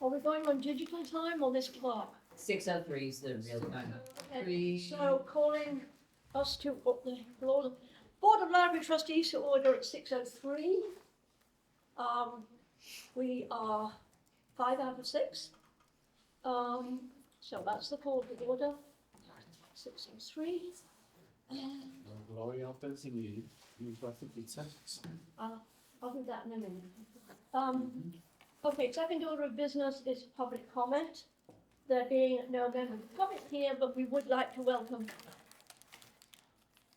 Are we going on digital time or this clock? 6:03 is the real time. Okay, so calling us to the Board of Library Trustees to order at 6:03. We are 5 out of 6. So that's the call to order. 6:03. And Gloria pensing you got the pizza. I'll do that in a minute. Okay, second order of business is public comment. There being no member of public here, but we would like to welcome.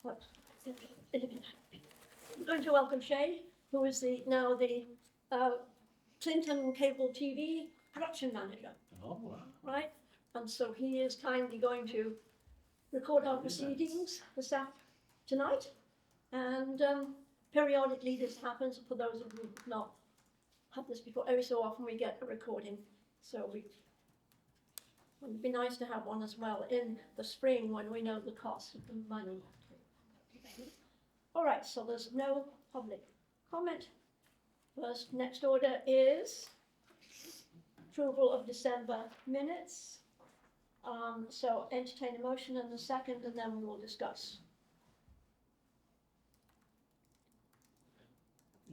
What? We're going to welcome Shay, who is now the Clinton Cable TV production manager. Oh, wow. Right? And so he is kindly going to record our proceedings tonight. And periodically this happens, for those of you who have not had this before, every so often we get a recording. So it'd be nice to have one as well in the spring when we know the cost of the money. All right, so there's no public comment. First, next order is approval of December minutes. So entertain a motion in a second and then we will discuss.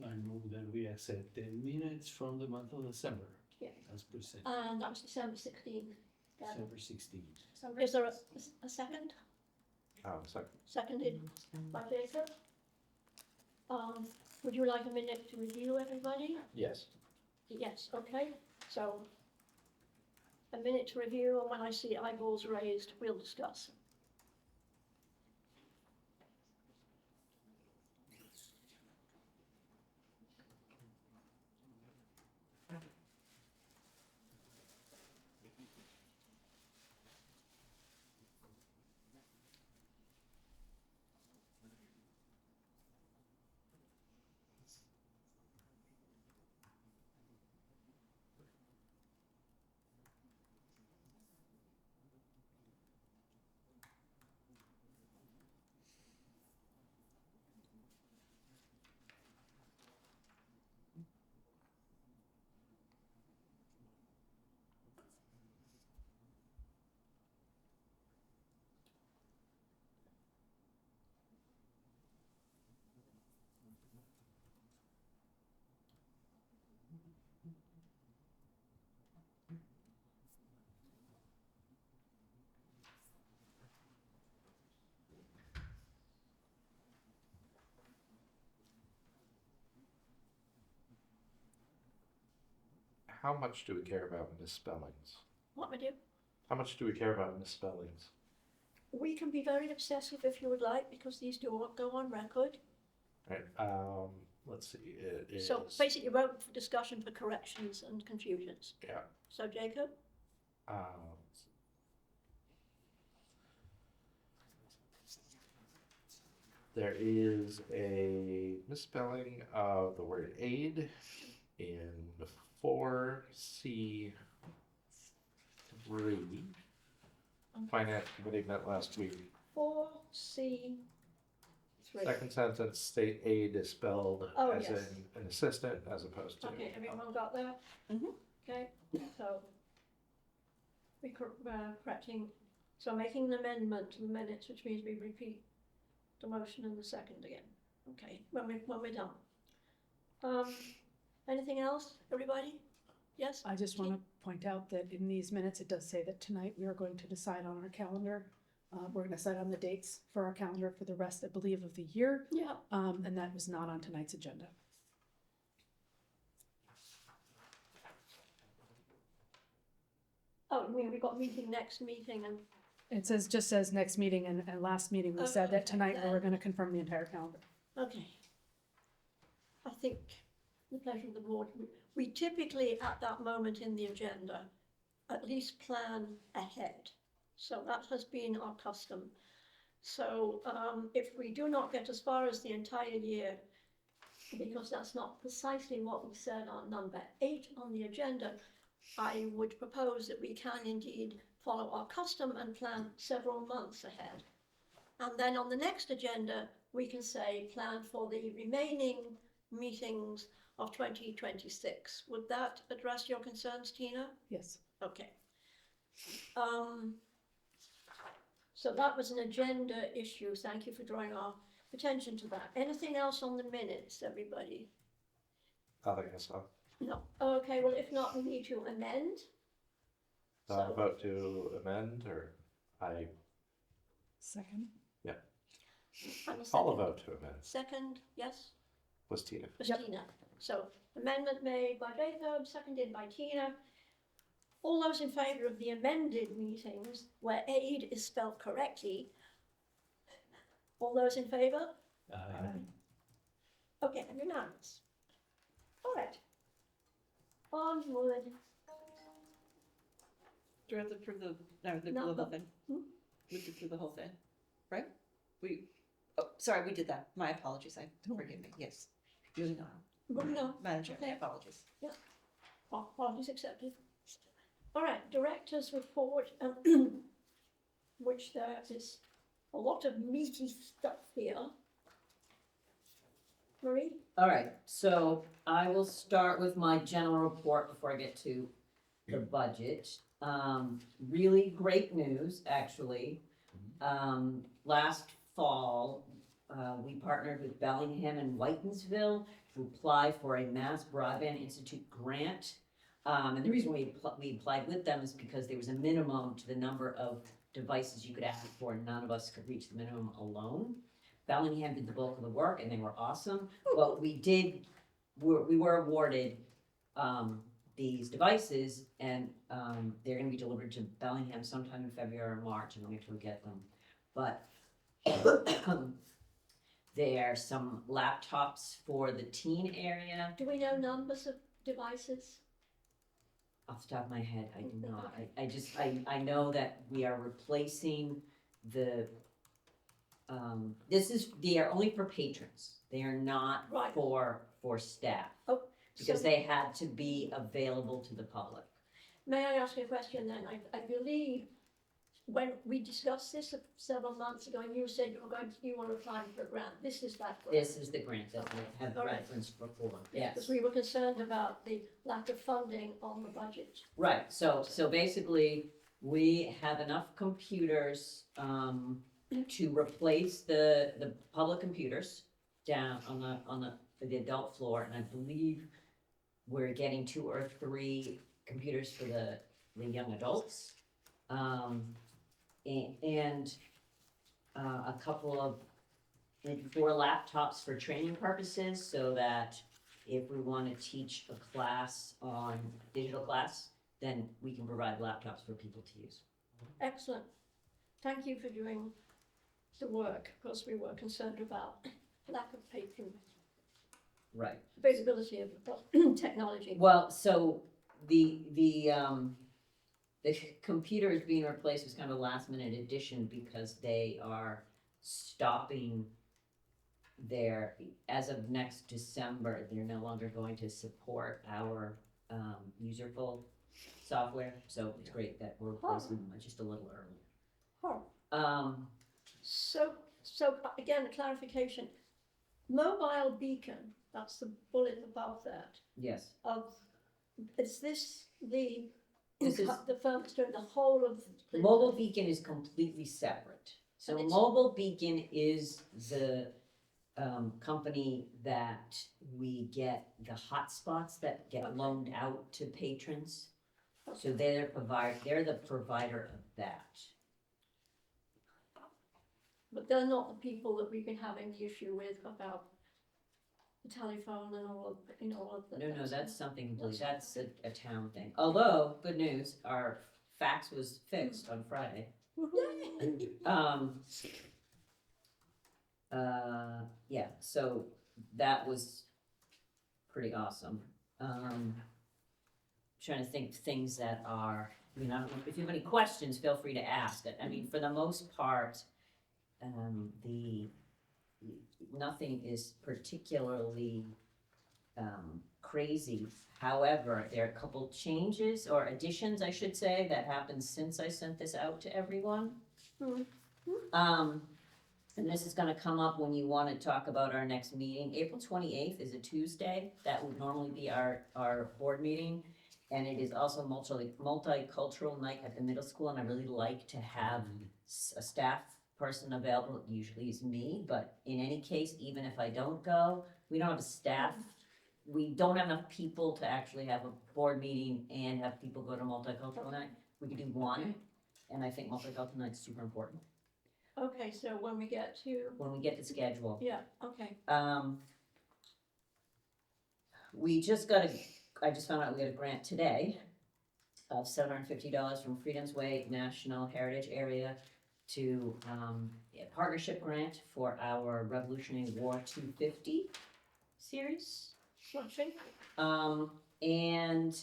I move that we accept the minutes from the month of December. Yeah. As presented. And that was December 16th. December 16th. Is there a second? Second. Seconded by Jacob. Would you like a minute to review, everybody? Yes. Yes, okay. So a minute to review, and when I see eyeballs raised, we'll discuss. How much do we care about misspellings? What we do? How much do we care about misspellings? We can be very obsessive if you would like, because these do go on record. Right. Let's see. It is. So basically, we're open for discussion for corrections and confusions. Yeah. So Jacob? There is a misspelling of the word aid in 4C3. Finance committee met last week. 4C3. Second sentence, state aid is spelled as yes. in an assistant as opposed to. Okay, everyone got that? Mhm. Okay, so we're correcting, so making an amendment to the minutes, which means we repeat the motion and the second again. Okay, when we're done. Anything else, everybody? Yes? I just want to point out that in these minutes, it does say that tonight we are going to decide on our calendar. We're going to decide on the dates for our calendar for the rest, I believe, of the year. Yeah. And that was not on tonight's agenda. Oh, I mean, we've got next meeting and, It just says next meeting, and last meeting we said that tonight we were going to confirm the entire calendar. okay. I think the pleasure of the board, we typically at that moment in the agenda at least plan ahead. So that has been our custom. So if we do not get as far as the entire year, because that's not precisely what we said on number 8 on the agenda, I would propose that we can indeed follow our custom and plan several months ahead. And then on the next agenda, we can say plan for the remaining meetings of 2026. Would that address your concerns, Tina? Yes. Okay. So that was an agenda issue. Thank you for drawing our attention to that. Anything else on the minutes, everybody? I think I saw. No. Okay, well, if not, we need to amend. So- Vote to amend, or I Second. And a call a second. vote to amend. Second, yes, Was Tina? was Yep. Tina. So amendment made by Jacob, seconded by Tina. All those in favour of the amended meetings where aid is spelled correctly? All those in favour? Okay, unanimous. All right. Onward. Do we have to prove the, no, the No, whole but- thing? Hmm? We have to prove the whole thing, right? Oh, sorry, we did that. My apologies. Forgive me. Yes. Moving on. Moving on. Madam Chair, my Okay. apologies. Apologies accepted. All right, director's report, which there is a lot of meaty stuff here. Marie? All right, so I will start with my general report before I get to the budget. Really great news, actually. Last fall, we partnered with Bellingham and Whitensville to apply for a Mass Broadband Institute grant. And the reason we applied with them is because there was a minimum to the number of devices you could ask for, and none of us could reach the minimum alone. Bellingham did the bulk of the work, and they were awesome, but we were awarded, these devices, and, they're gonna be delivered to Bellingham sometime in February or March, and we'll get to get them. But there are some laptops for the teen area. Do we know numbers of devices? Off the top of my head, I do not. I know that we are replacing the, they are only for patrons. They are not Right. for staff. Oh, Because so they had to be available to the public. may I ask you a question then? I believe when we discussed this several months ago, and you said you want to apply for a grant. This is that grant. This is the grant that I have All right. referenced before, Because yes. we were concerned about the lack of funding on the budget. Right, so basically, we have enough computers, to replace the public computers down on the adult floor, and I believe we're getting 2 or 3 computers for the young adults. And a couple of, maybe 4 laptops for training purposes, so that if we want to teach a class on digital class, then we can provide laptops for people to use. Excellent. Thank you for doing the work, because we were concerned about lack of patron Right. availability of technology. Well, so the computer is being replaced was kind of a last minute addition because they are stopping as of next December, they're no longer going to support our userful software, so it's great that we're replacing them just a little earlier. Huh. So again, a clarification. Mobile beacon, that's the bullet above that. Yes, Is this the This is- the firm that's doing the whole of the? Mobile Beacon is completely separate. So And it's- Mobile Beacon is the company that we get the hotspots that get loaned out to patrons. So they're the provider of that. But they're not the people that we've been having the issue with about the telephone and all of the. No, that's something completely, that's a town thing. Although, good news, our fax was fixed on Friday. Yay! Yeah, so that was pretty awesome. Trying to think things that are, I don't know, if you have any questions, feel free to ask. I mean, for the most part, nothing is particularly, crazy. However, there are a couple changes or additions, I should say, that happened since I sent this out to everyone. Mhm. And this is gonna come up when you wanna talk about our next meeting. April 28th is a Tuesday. That would normally be our board meeting. And it is also multicultural night at the middle school, and I really like to have a staff person available. It usually is me, but in any case, even if I don't go, we don't have a staff. We don't have enough people to actually have a board meeting and have people go to multicultural night. We could do one, and I think multicultural night's super important Okay, so when we get to, when we get to schedule. yeah, okay. We I just found out we got a grant today of $750 from Freedom's Way National Heritage Area to, a partnership grant for our Revolutionary War 250 series. Watching. And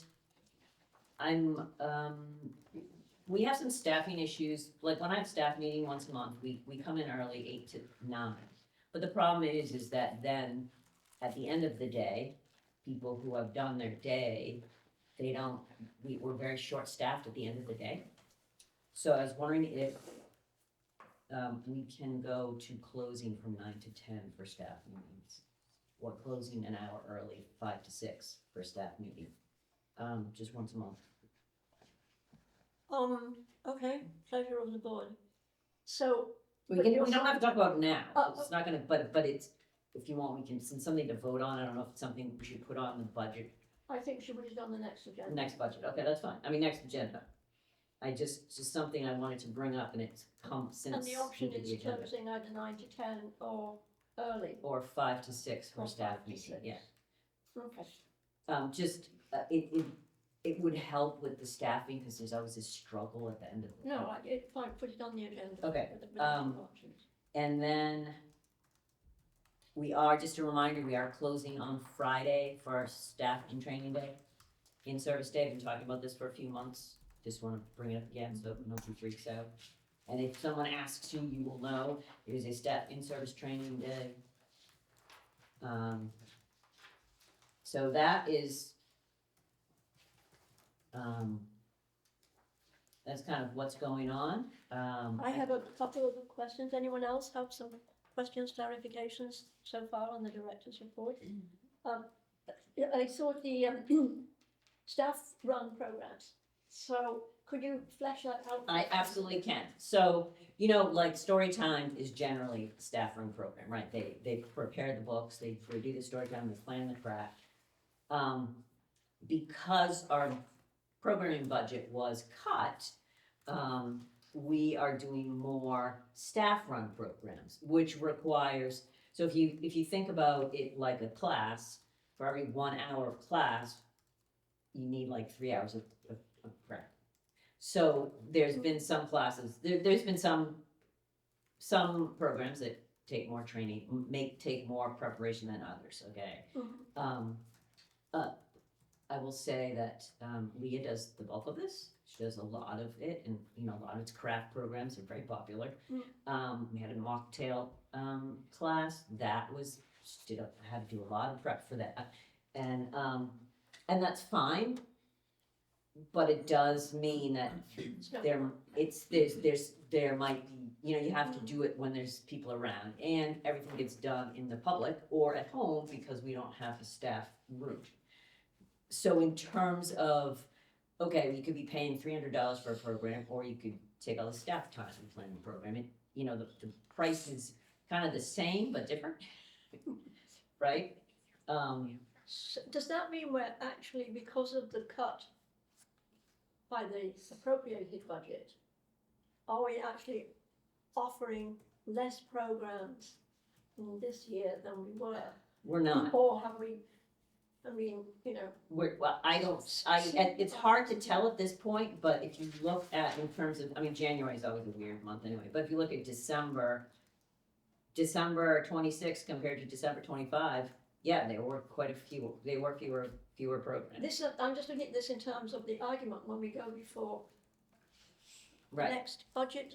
we have some staffing issues, like when I have staff meeting once a month, we come in early, 8 to 9. But the problem is that then, at the end of the day, people who have done their day, we're very short-staffed at the end of the day. So I was wondering if, we can go to closing from 9 to 10 for staff meetings. Or closing an hour early, 5 to 6 for staff meeting, just once a month. Okay, pleasure of the board. So, We But can, you're we don't have to talk about it now, Oh, it's not gonna, but it's, if you want, we can, send something to vote on, I don't know if it's something we should put on the budget, I think she would have done the next agenda. next budget, okay, that's fine, I mean, next agenda. Just something I wanted to bring up, and it's come since. And the option we did is the agenda. closing either 9 to 10 or early. Or 5 to 6 for Or staff 5 to meeting, 6. yeah. Okay. Just, it would help with the staffing, because there's always this struggle at the end of the. No, fine, put it on the agenda. Okay, with the options. And then just a reminder, we are closing on Friday for our staff and training day, in-service day. I've been talking about this for a few months. Just want to bring it up again so nobody freaks out. And if someone asks you, you will know. It is a staff in-service training day. So that is, that's kind of what's going on. I have a couple of questions. Anyone else have some questions, clarifications so far on the director's report? Yeah, I saw the staff-run programs. So could you flesh that out? I absolutely can. So, like story time is generally a staff-run program, right? They prepare the books, they do the story time, they plan the craft. Because our programming budget was cut, we are doing more staff-run programs, which requires, so if you think about it like a class, for every 1 hour of class, you need like 3 hours of prep. So there's been some classes, there's been some programs that take more training, take more preparation than others, okay? Mhm. I will say that Leah does the bulk of this. She does a lot of it, and a lot of it's craft programs are very popular. We had a mocktail class that was had to do a lot of prep for that, and that's fine. But it does mean that there might be, you have to do it when there's people around, and everything gets done in the public or at home because we don't have a staff room. So in terms of, okay, you could be paying $300 for a program, or you could take all the staff time and plan the program. The price is kind of the same but different, right? Does that mean we're actually, because of the cut by the appropriated budget, are we actually offering less programs in this year than we were? We're not. Or have we, It's hard to tell at this point, but if you look at, in terms of, January is always a weird month anyway, but if you look at December 26 compared to December 25, yeah, there were fewer programs. I'm just looking at this in terms of the argument when we go before the Right, next budget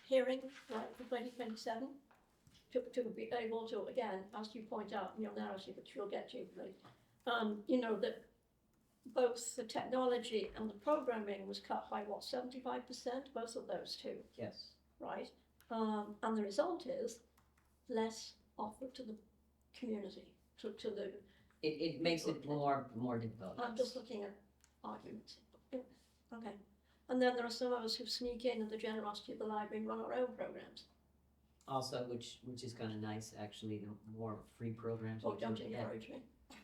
hearing, right, for 2027, to be able to, again, as you point out in your narrative, which we'll get to, that both the technology and the programming was cut by what, 75%, both of those two, yes. right? And the result is less offer to the community, to the, It makes it more difficult. I'm just looking at arguments. Yeah, okay. And then there are some of us who sneak in at the generosity of the library and run our own programs. Also, which is kind of nice, actually, the more free programs. Oh, you don't can get. encourage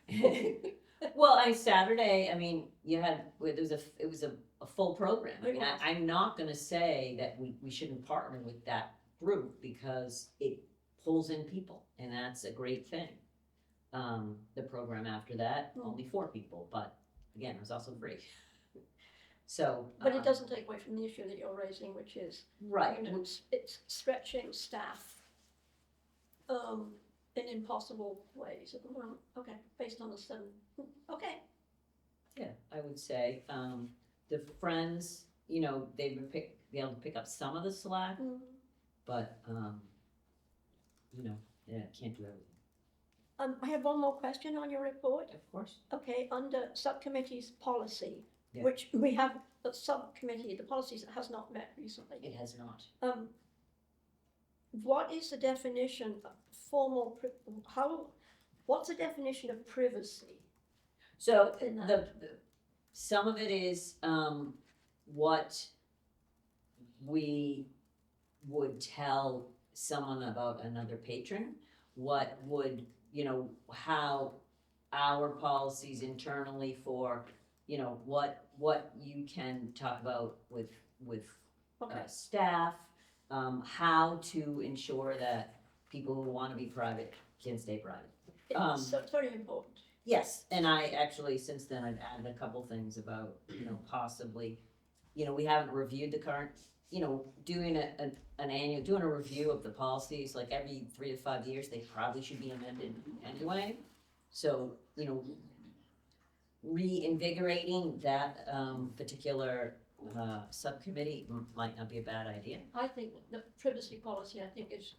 me. Well, Saturday, I mean, it was a full program. I It mean, was. I'm not gonna say that we shouldn't partner with that group because it pulls in people and that's a great thing. The program after that, only 4 people, but again, it was also free. So. But it doesn't take away from the issue that you're raising, which is, Right, you know, it's stretching staff in impossible ways at the moment. Okay, based on the 7, okay. yeah, I would say, the friends, you know, they would be able to pick up some of the slack, but, you know, yeah, can't do everything. I have one more question on your report. Of course. Okay, under subcommittee's policy, Yeah. which we have a subcommittee, the policies that has not met recently. It has not. What is the definition of formal, what's the definition of privacy? So In that. the some of it is what we would tell someone about another patron, what would, you know, how our policies internally for, you know, what you can talk about with Okay, staff, how to ensure that people who want to be private can stay private. so it's very important. Yes, and I actually, since then, I've added a couple things about, you know, possibly, you know, we haven't reviewed the current, you know, doing doing a review of the policies, like every 3 to 5 years, they probably should be amended anyway. So, you know, reinvigorating that, particular, subcommittee might not be a bad idea. I think the privacy policy, I think is,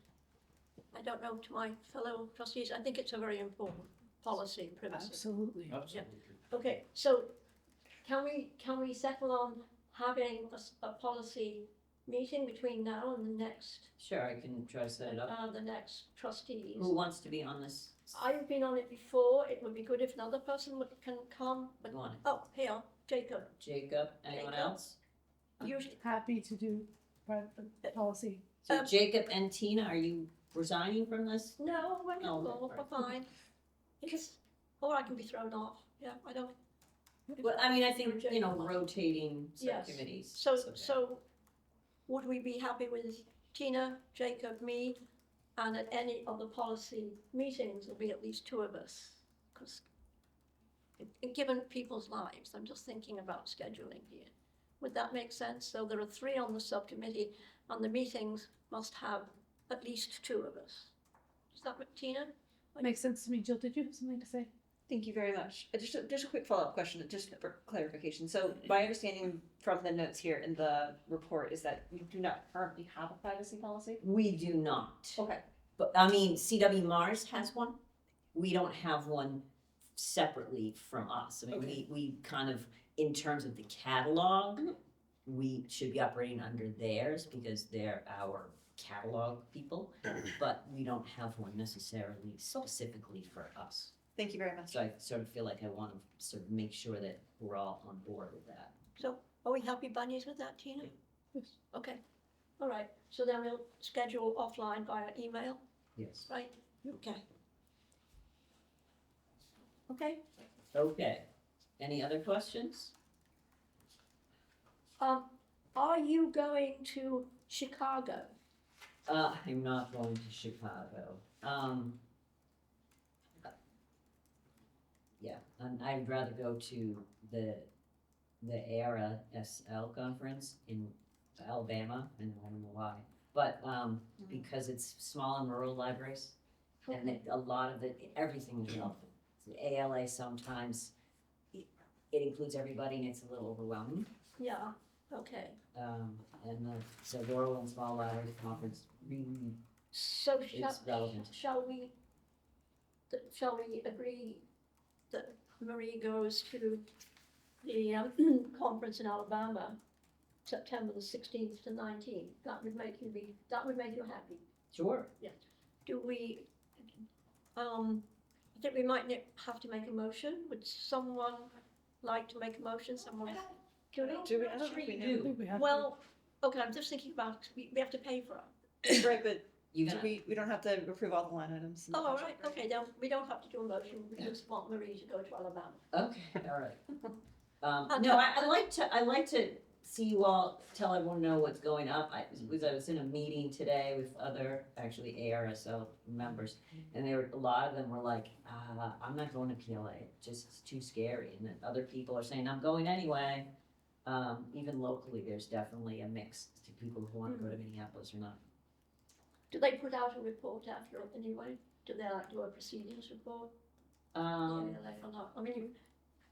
I don't know, to my fellow trustees, I think it's a very important policy, privacy. Absolutely. Absolutely. Okay, so can we settle on having a policy meeting between now and the next, Sure, I can try to set it up. the next trustees? Who wants to be on this? I've been on it before, it would be good if another person can come, but, Who on it? oh, here, Jacob, Jacob, anyone Jacob. else? usually, Happy to do private policy. So Jacob and Tina, are you resigning from this? no, we're Oh, not, we're right. fine. Because, or I can be thrown off, yeah, I don't. Well, I mean, I think, you know, Jacob. rotating Yes. subcommittees. So, is okay. so would we be happy with Tina, Jacob, me, and at any of the policy meetings, there'll be at least 2 of us? Because given people's lives, I'm just thinking about scheduling here. Would that make sense? So there are 3 on the subcommittee, and the meetings must have at least 2 of us. Is that what, Tina? Makes sense to me. Jill, did you have something to say? Thank you very much. Just a quick follow-up question, just for clarification. So my understanding from the notes here in the report is that we do not currently have a privacy policy? We do not. Okay. But, I mean, CW Mars has one. We don't have one separately from us. I mean, Okay. we kind of, in terms of the catalog, Mhm. we should be operating under theirs because they're our catalog people, but we don't have one necessarily specifically for us. Thank you very much. So I sort of feel like I want to sort of make sure that we're all on board with that. So are we happy bunnies with that, Tina? Yes. Okay, all right. So then we'll schedule offline via email, Yes. right? Okay. Okay, Okay. Any other questions? are you going to Chicago? I'm not going to Chicago. Yeah, I'd rather go to the ERA SL conference in Alabama, and I don't know why. But, because it's small and rural libraries, and a lot of it, everything is relevant. The ALA sometimes, it includes everybody and it's a little overwhelming. Yeah, okay. And so Rural and Small Libraries Conference really So is relevant. shall we agree that Marie goes to the conference in Alabama September the 16th to 19th. That would make you happy. Sure. Do we, I think we might have to make a motion. Would someone like to make a motion? Someone? Can we? Do we, I don't think we I do. think we have to- Well, okay, I'm just thinking about, we have to pay for it. Right, but You do gonna, we don't have to approve all the line items. in the Oh, all budget, right, okay, then we don't have to do a motion. We just want Marie to go to Alabama. okay, all right. No, I like to see you all, tell everyone know what's going up. I was in a meeting today with other, actually ARSL members, and a lot of them were like, I'm not going to PLA, it's just too scary. And then other people are saying, I'm going anyway. Even locally, there's definitely a mix to people who want to go to Minneapolis or not. Do they put out a report after anyway? Do they like do a proceedings report? Um, Yeah, like, or not? I mean,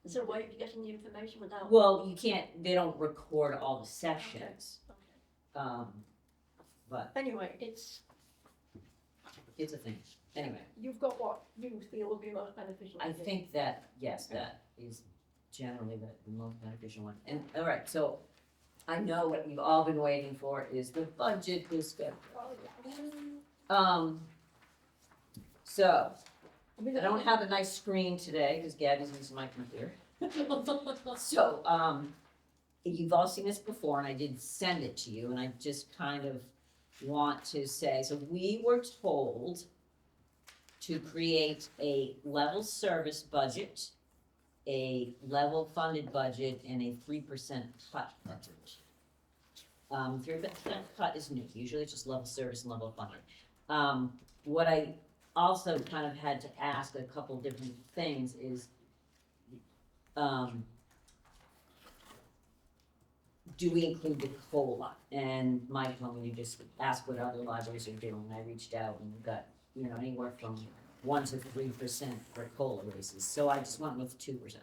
is there a way of getting the information without? well, you can't, they don't record all the sessions, Okay. but Anyway, it's, it's a thing. Anyway, you've got what you feel will be most beneficial. I to you. think that, yes, that is generally the most beneficial one. And, all right, so I know what you've all been waiting for is the budget discussion. So, I don't have a nice screen today because Gabby's using my computer. So, you've all seen this before and I did send it to you and I just kind of want to say, so we were told to create a level service budget, a level funded budget, and a 3% cut budget. 3% cut is new, usually it's just level service and level funded. What I also kind of had to ask a couple different things is, do we include the COLA? And Mike told me to just ask what other libraries are doing, and I reached out and got, anywhere from 1 to 3% for COLA raises, so I just went with 2%.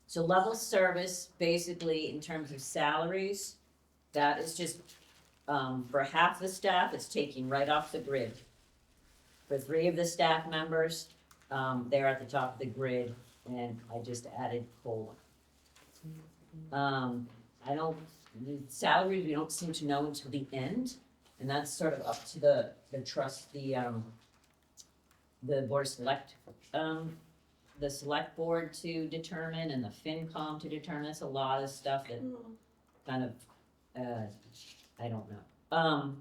So level service, basically in terms of salaries, that is just, for half the staff, it's taking right off the grid. For 3 of the staff members, they're at the top of the grid, and I just added COLA. The salaries, we don't seem to know until the end, and that's sort of up to the board of select, the select board to determine and the FinCom to determine. It's a lot of stuff that kind of, I don't know.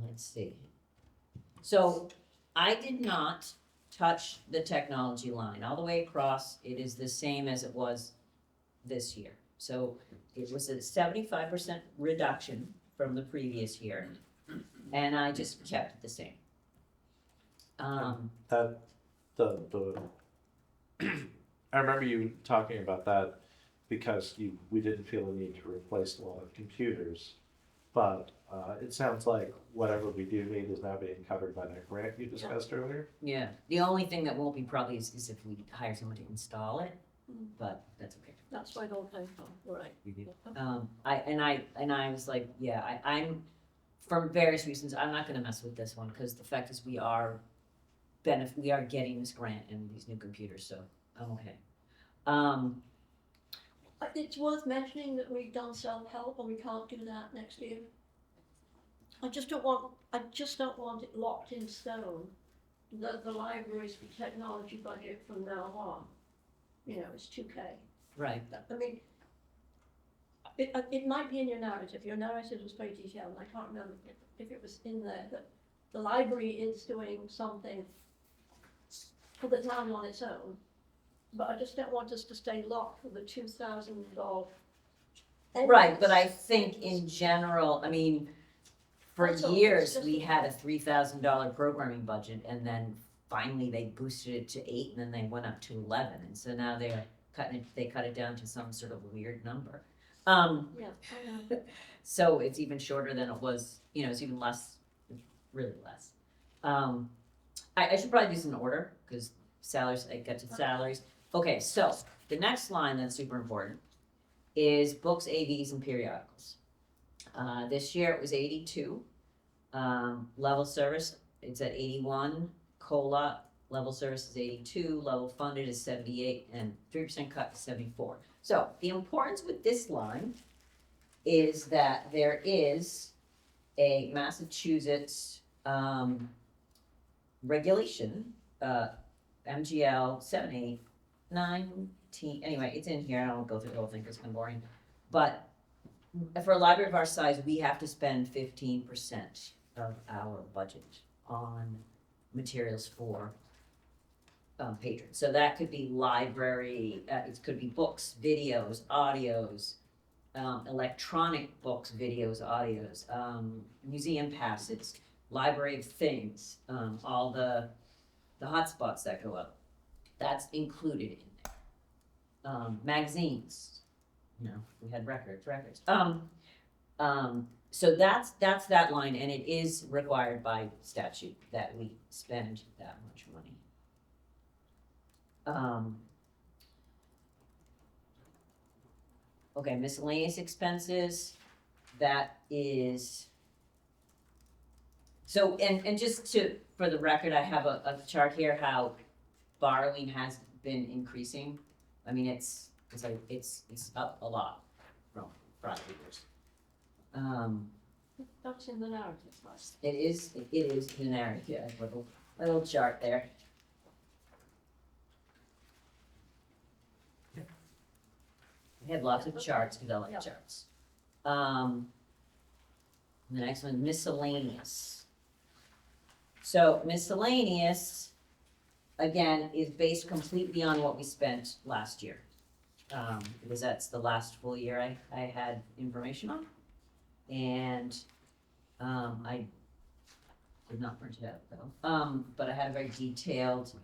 Let's see. So I did not touch the technology line. All the way across, it is the same as it was this year. So it was a 75% reduction from the previous year, and I just kept it the same. That, I remember you talking about that because we didn't feel the need to replace a lot of computers. But it sounds like whatever we do need is now being covered by that grant you discussed earlier. Yeah, the only thing that won't be probably is if we hire someone to install it, but that's okay. That's why they'll pay for, right. I was like, yeah, I'm, for various reasons, I'm not gonna mess with this one, because the fact is we are getting this grant and these new computers, so I'm okay. It's worth mentioning that we've done self-help and we can't do that next year. I just don't want it locked in stone, the library's technology budget from now on. It's 2K. Right, I mean, it might be in your narrative. Your narrative was very detailed, and I can't remember if it was in there, that the library is doing something for the town on its own. But I just don't want us to stay locked for the $2,000. right, but I think in general, I mean, for Also, it's years, just- we had a $3,000 programming budget, and then finally they boosted it to 8, and then they went up to 11, and so now they cut it down to some sort of weird number. Yeah, I know. So it's even shorter than it was, it's even less, really less. I should probably do this in order, because salaries, I got to salaries. Okay, so the next line that's super important is books, AVs, and periodicals. This year it was 82. Level service, it's at 81. COLA level service is 82, level funded is 78, and 3% cut is 74. So the importance with this line is that there is a Massachusetts regulation, MGL 7819, anyway, it's in here, I don't go through the whole thing because it's kind of boring. But for a library of our size, we have to spend 15% of our budget on materials for patrons. So that could be library, it could be books, videos, audios, electronic books, videos, audios, museum passes, library of things, all the hotspots that go up. That's included in there. Magazines, we had records. So that's that line, and it is required by statute that we spend that much money. Okay, miscellaneous expenses, that is. So, and just for the record, I have a chart here, how borrowing has been increasing. I mean, it's up a lot from prior years. That's in the narrative, right? It is the narrative, yeah, little chart there. We had lots of charts, because I like Yeah. charts. The next one, miscellaneous. So miscellaneous, again, is based completely on what we spent last year. Because that's the last full year I had information on. And, I did not print it out though. But I had a very detailed,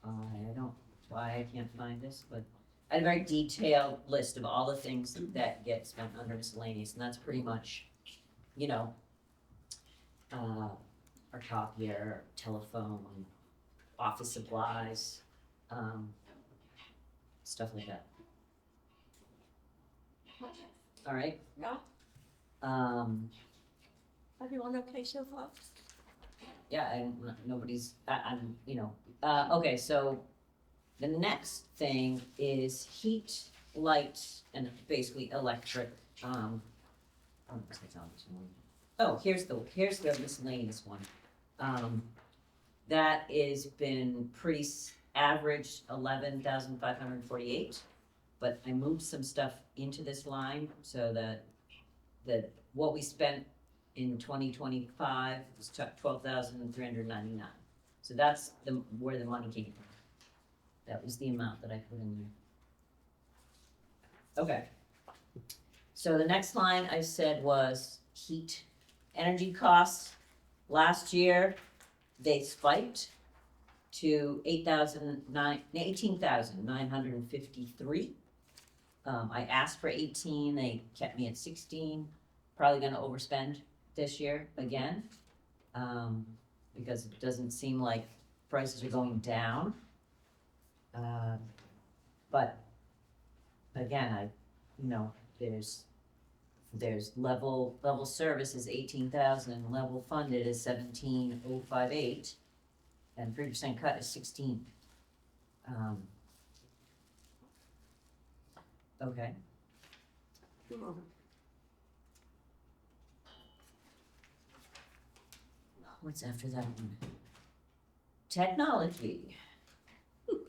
I don't know why I can't find this, but I had a very detailed list of all the things that get spent under miscellaneous, and that's pretty much, our copier, telephone, office supplies, stuff like that. All right. Yeah, everyone okay so far? Yeah, nobody's, okay, so the next thing is heat, light, and basically electric, here's the miscellaneous one. That is been pretty average, 11,548, but I moved some stuff into this line so that what we spent in 2025 was 12,399. So that's where the money came from. That was the amount that I put in there. Okay. So the next line I said was heat, energy costs. Last year, they spiked to 18,953. I asked for 18, they kept me at 16. Probably gonna overspend this year again, because it doesn't seem like prices are going down. But again, there's level service is 18,000, level funded is 17,058, and 3% cut is 16. Okay. What's after that one? Technology.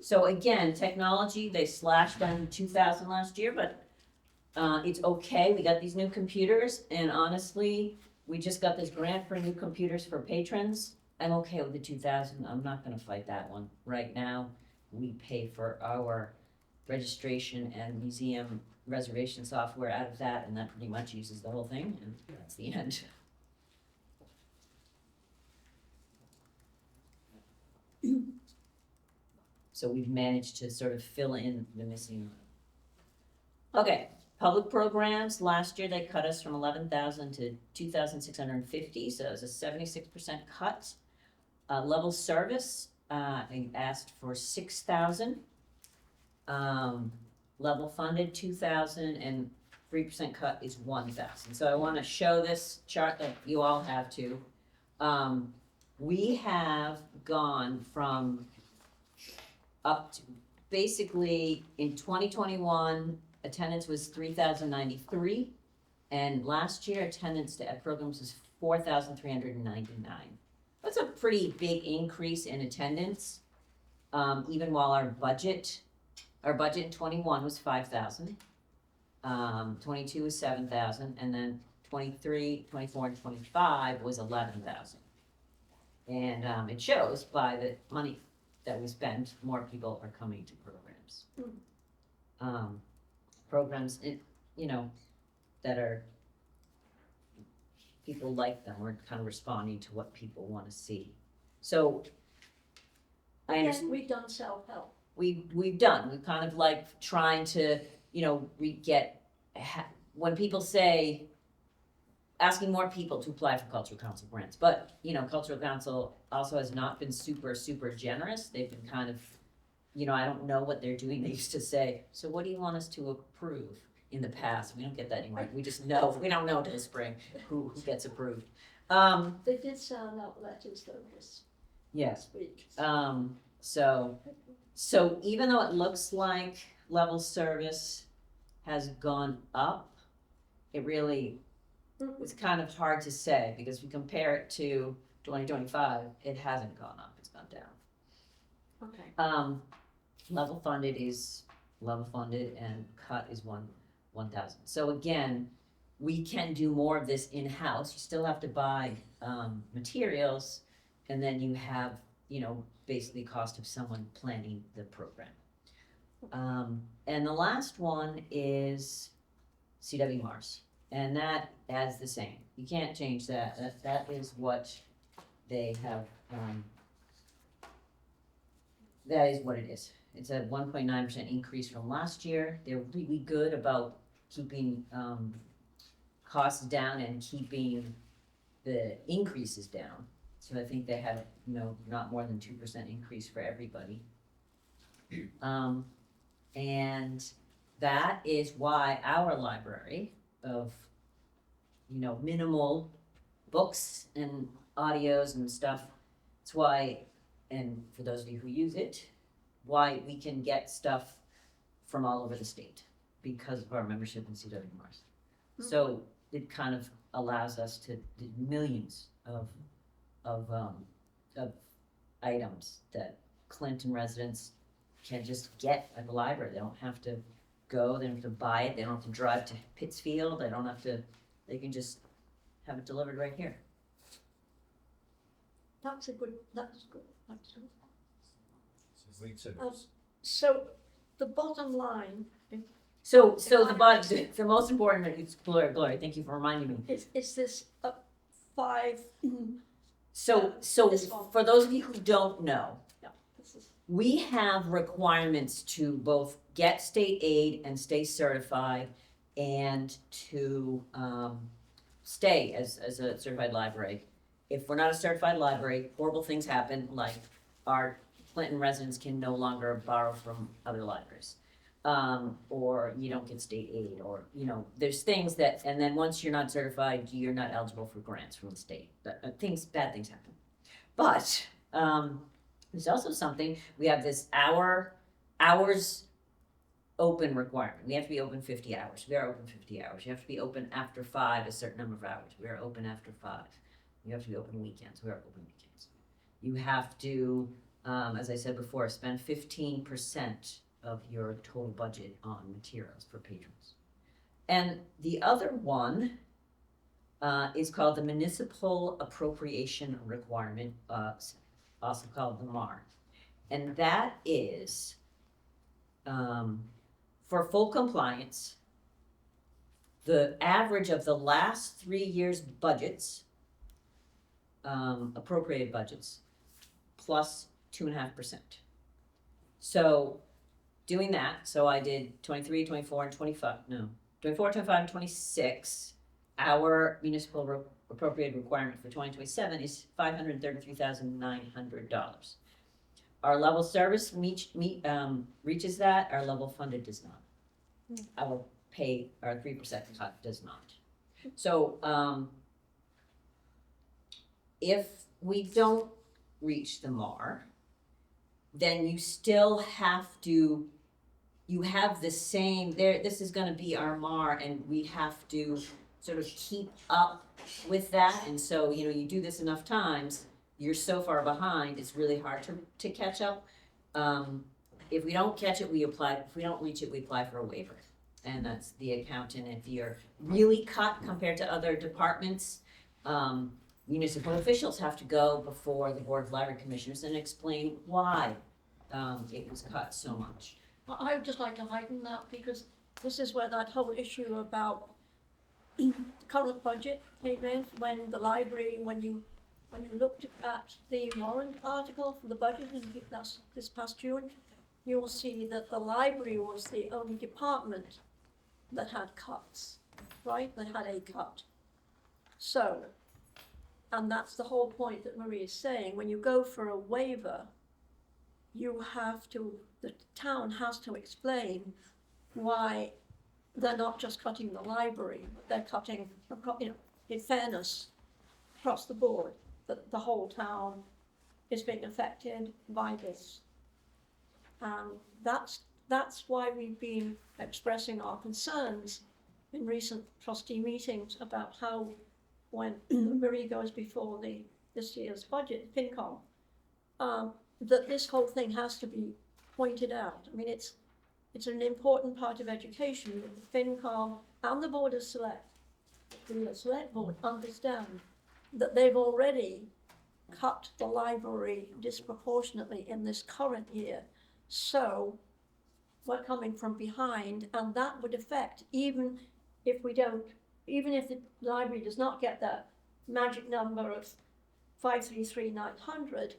So again, technology, they slashed down 2,000 last year, but it's okay. We got these new computers, and honestly, we just got this grant for new computers for patrons. I'm okay with the 2,000. I'm not gonna fight that one. Right now, we pay for our registration and museum reservation software out of that, and that pretty much uses the whole thing, and that's the end. So we've managed to sort of fill in the missing. Okay, public programs, last year they cut us from 11,000 to 2,650, so it was a 76% cut. Level service, I asked for 6,000. Level funded 2,000, and 3% cut is 1,000. So I wanna show this chart that you all have too. we have gone from up to, basically, in 2021, attendance was 3,093. And last year, attendance at programs was 4,399. That's a pretty big increase in attendance, even while our budget in 21 was 5,000. 22 was 7,000, and then 23, 24, and 25 was 11,000. And it shows by the money that we spend, more people are coming to programs. Programs, that are, people like them, we're kind of responding to what people want to see. So, I Again, understand, we've done self-help. we're kind of like trying to, when people say, asking more people to apply for cultural council grants, but, cultural council also has not been super, super generous. They've been kind of, I don't know what they're doing. They used to say, so what do you want us to approve? In the past, we don't get that anymore. We just know, we don't know till spring who gets approved. They did send out letters though this Yes. week. So even though it looks like level service has gone up, it really, it's kind of hard to say, because if you compare it to 2025, it hasn't gone up, it's gone down. Okay. Level funded is level funded, and cut is 1,000. So again, we can do more of this in-house. You still have to buy materials, and then you have, basically cost of someone planning the program. And the last one is CW Mars, and that adds the same. You can't change that. That is what they have. That is what it is. It's a 1.9% increase from last year. They're really good about keeping costs down and keeping the increases down. So I think they had, not more than 2% increase for everybody. And that is why our library of, minimal books and audios and stuff, it's why, and for those of you who use it, why we can get stuff from all over the state, because of our membership in CW Mars. So it kind of allows us to do millions of items that Clinton residents can just get at the library. They don't have to go, they don't have to buy it, they don't have to drive to Pittsfield, they can just have it delivered right here. That's good. So So the bottom line So the most important, it's Gloria, thank you for reminding me. is this 5. So This one. for those of you who don't know, This is we have requirements to both get state aid and stay certified, and to stay as a certified library. If we're not a certified library, horrible things happen, like our Clinton residents can no longer borrow from other libraries. Or you don't get state aid, or, there's things that, and then once you're not certified, you're not eligible for grants from the state. Bad things happen. But, there's also something, we have this hours open requirement. We have to be open 50 hours. We are open 50 hours. You have to be open after 5, a certain number of hours. We are open after 5. You have to be open weekends. We are open weekends. You have to, as I said before, spend 15% of your total budget on materials for patrons. And the other one is called the Municipal Appropriation Requirement, also called the MAR. And that is, for full compliance, the average of the last 3 years' budgets, appropriated budgets, plus 2.5%. So doing that, so I did 23, 24, and 25, no, 24, 25, and 26. Our municipal appropriated requirement for 2027 is $533,900. Our level service reaches that, our level funded does not. Our 3% cut does not. So, if we don't reach the MAR, then you still have to, you have the same, this is gonna be our MAR, and we have to sort of keep up with that, and so, you do this enough times, you're so far behind, it's really hard to catch up. If we don't catch it, we apply, if we don't reach it, we apply for a waiver. And that's the accountant, if you're really cut compared to other departments, municipal officials have to go before the Board of Library Commissioners and explain why, it was cut so much. I would just like to heighten that, because this is where that whole issue about the current budget came in, when the library, when you looked at the warrant article for the budget, and that's this past June, you will see that the library was the only department that had cuts, right? They had a cut. So, and that's the whole point that Marie is saying, when you go for a waiver, you have to, the town has to explain why they're not just cutting the library, but they're cutting, in fairness, across the board, that the whole town is being affected by this. That's why we've been expressing our concerns in recent trustee meetings about how, when Marie goes before this year's budget, FinCom, that this whole thing has to be pointed out. I mean, it's an important part of education. The FinCom and the Board of Select, the Select Board, understand that they've already cut the library disproportionately in this current year. So we're coming from behind, and that would affect, even if the library does not get that magic number of 533,900,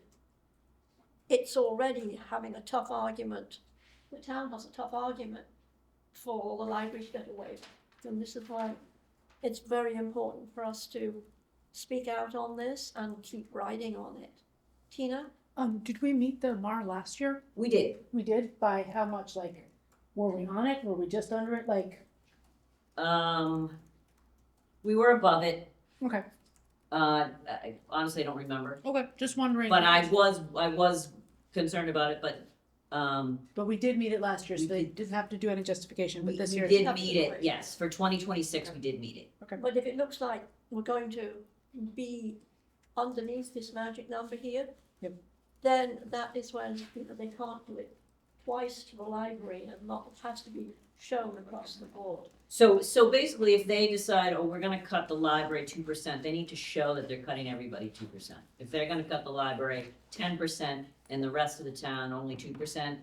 it's already having a tough argument. The town has a tough argument for the library to get away. And this is why it's very important for us to speak out on this and keep writing on it. Tina? Did we meet the MAR last year? We did. We did? By how much, like, were we on it? Were we just under it? Like, We were above it. okay. I honestly don't remember, Okay, just wondering. but I was concerned about it, but, But we did meet it last year, so We they did. didn't have to do any justification, we but this we year. did meet it, yes, for 2026, we did meet it. But if it looks like we're going to be underneath this magic number here, Yep. then that is when, they can't do it twice to the library, and not, it has to be shown across the board. So basically, if they decide, oh, we're gonna cut the library 2%, they need to show that they're cutting everybody 2%. If they're gonna cut the library 10% and the rest of the town only 2%,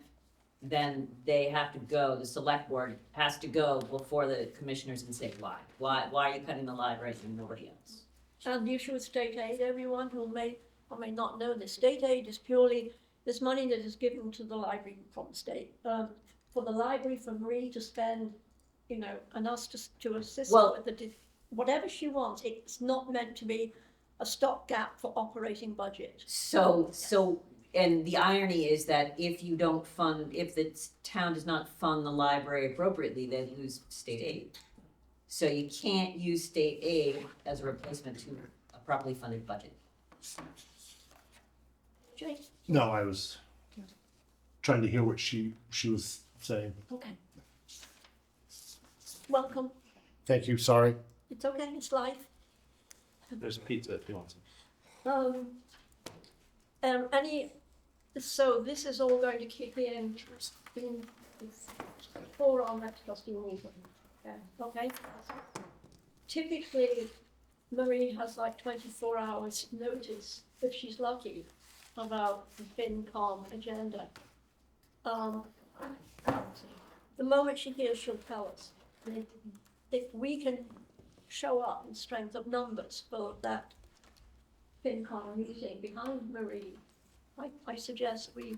then they have to go, the select board has to go before the commissioners and say why. Why are you cutting the library and nobody else? And the issue with state aid, everyone who may or may not know this, state aid is purely this money that is given to the library from the state. For the library, for Marie to spend, and us to assist her Well- with whatever she wants. It's not meant to be a stopgap for operating budget. So, and the irony is that if the town does not fund the library appropriately, they lose state aid. So you can't use state aid as a replacement to a properly funded budget. Jane? No, I was trying to hear what she was saying. Okay. Welcome. Thank you, sorry. It's okay, it's life. There's pizza if you want some. So this is all going to kick in before our next trustee meeting. Yeah, okay? Typically, Marie has like 24 hours notice, if she's lucky, about the FinCom agenda. The moment she hears, she'll tell us. And if we can show up in strength of numbers for that FinCom meeting behind Marie, I suggest we,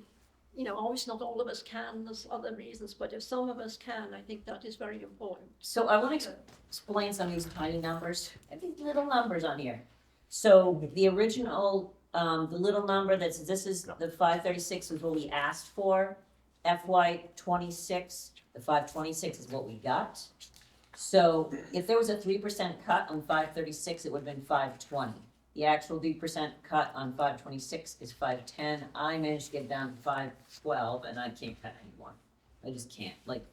obviously not all of us can, there's other reasons, but if some of us can, I think that is very important. So I want to explain some of these tiny numbers, and these little numbers on here. So the original, the little number this is the 536 is what we asked for. FY 26, the 526 is what we got. So if there was a 3% cut on 536, it would have been 520. The actual 3% cut on 526 is 510. I managed to get it down to 512, and I can't cut anymore. I just can't. Like,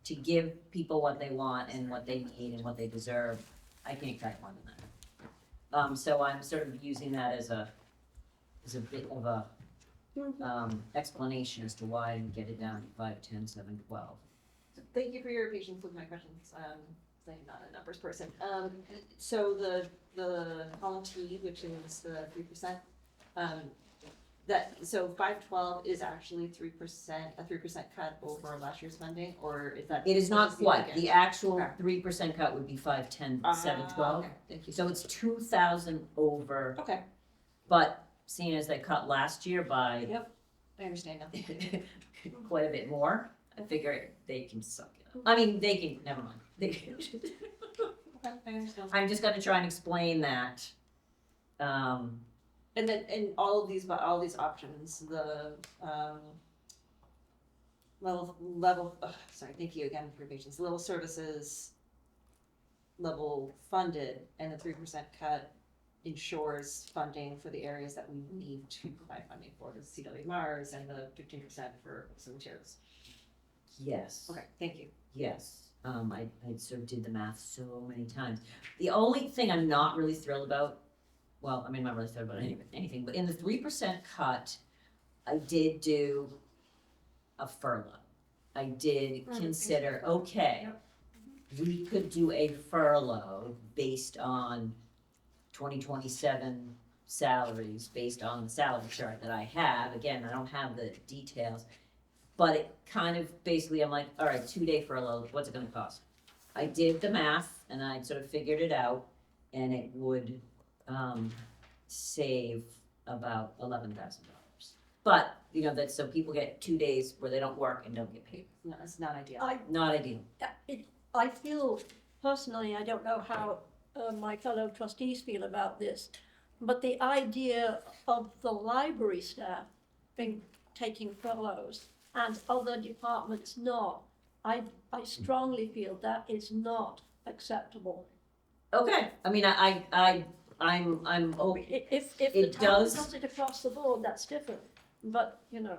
to give people what they want and what they need and what they deserve, I can't cut more than that. So I'm sort of using that as a bit of a explanation as to why I didn't get it down to 510, 712. Thank you for your patience with my questions. I'm not a numbers person. So the column T, which is the 3%, so 512 is actually 3%, a 3% cut over last year's funding, or is that? It is not just the quite. against? The actual Okay. 3% cut would be 510, 712. Okay, thank you. So it's 2,000 over, Okay, but seeing as they cut last year by yep, I understand now. quite a bit more, I figure they can suck it up. I mean, they can, never mind. They can. Okay, I understand. I'm just gonna try and explain that. And then, and all these options, the, sorry, thank you again for your patience, level services, level funded, and the 3% cut ensures funding for the areas that we need to provide funding for, the CW Mars and the 15% for some materials. Yes. Okay, thank you. Yes, I sort of did the math so many times. The only thing I'm not really thrilled about, well, I mean, I'm not really thrilled about anything, but in the 3% cut, I did do a furlough. I did consider, okay, we could do a furlough based on 2027 salaries, based on the salary chart that I have. Again, I don't have the details. But it kind of, basically, I'm like, all right, 2-day furlough, what's it gonna cost? I did the math, and I sort of figured it out, and it would, save about $11,000. But, you know, that's so people get 2 days where they don't work and don't get paid. No, it's not ideal. Not ideal. I feel personally, I don't know how my fellow trustees feel about this, but the idea of the library staff taking furloughs and other departments not, I strongly feel that is not acceptable. Okay, I mean, I'm open. If the It town does- does it across the board, that's different, but, you know,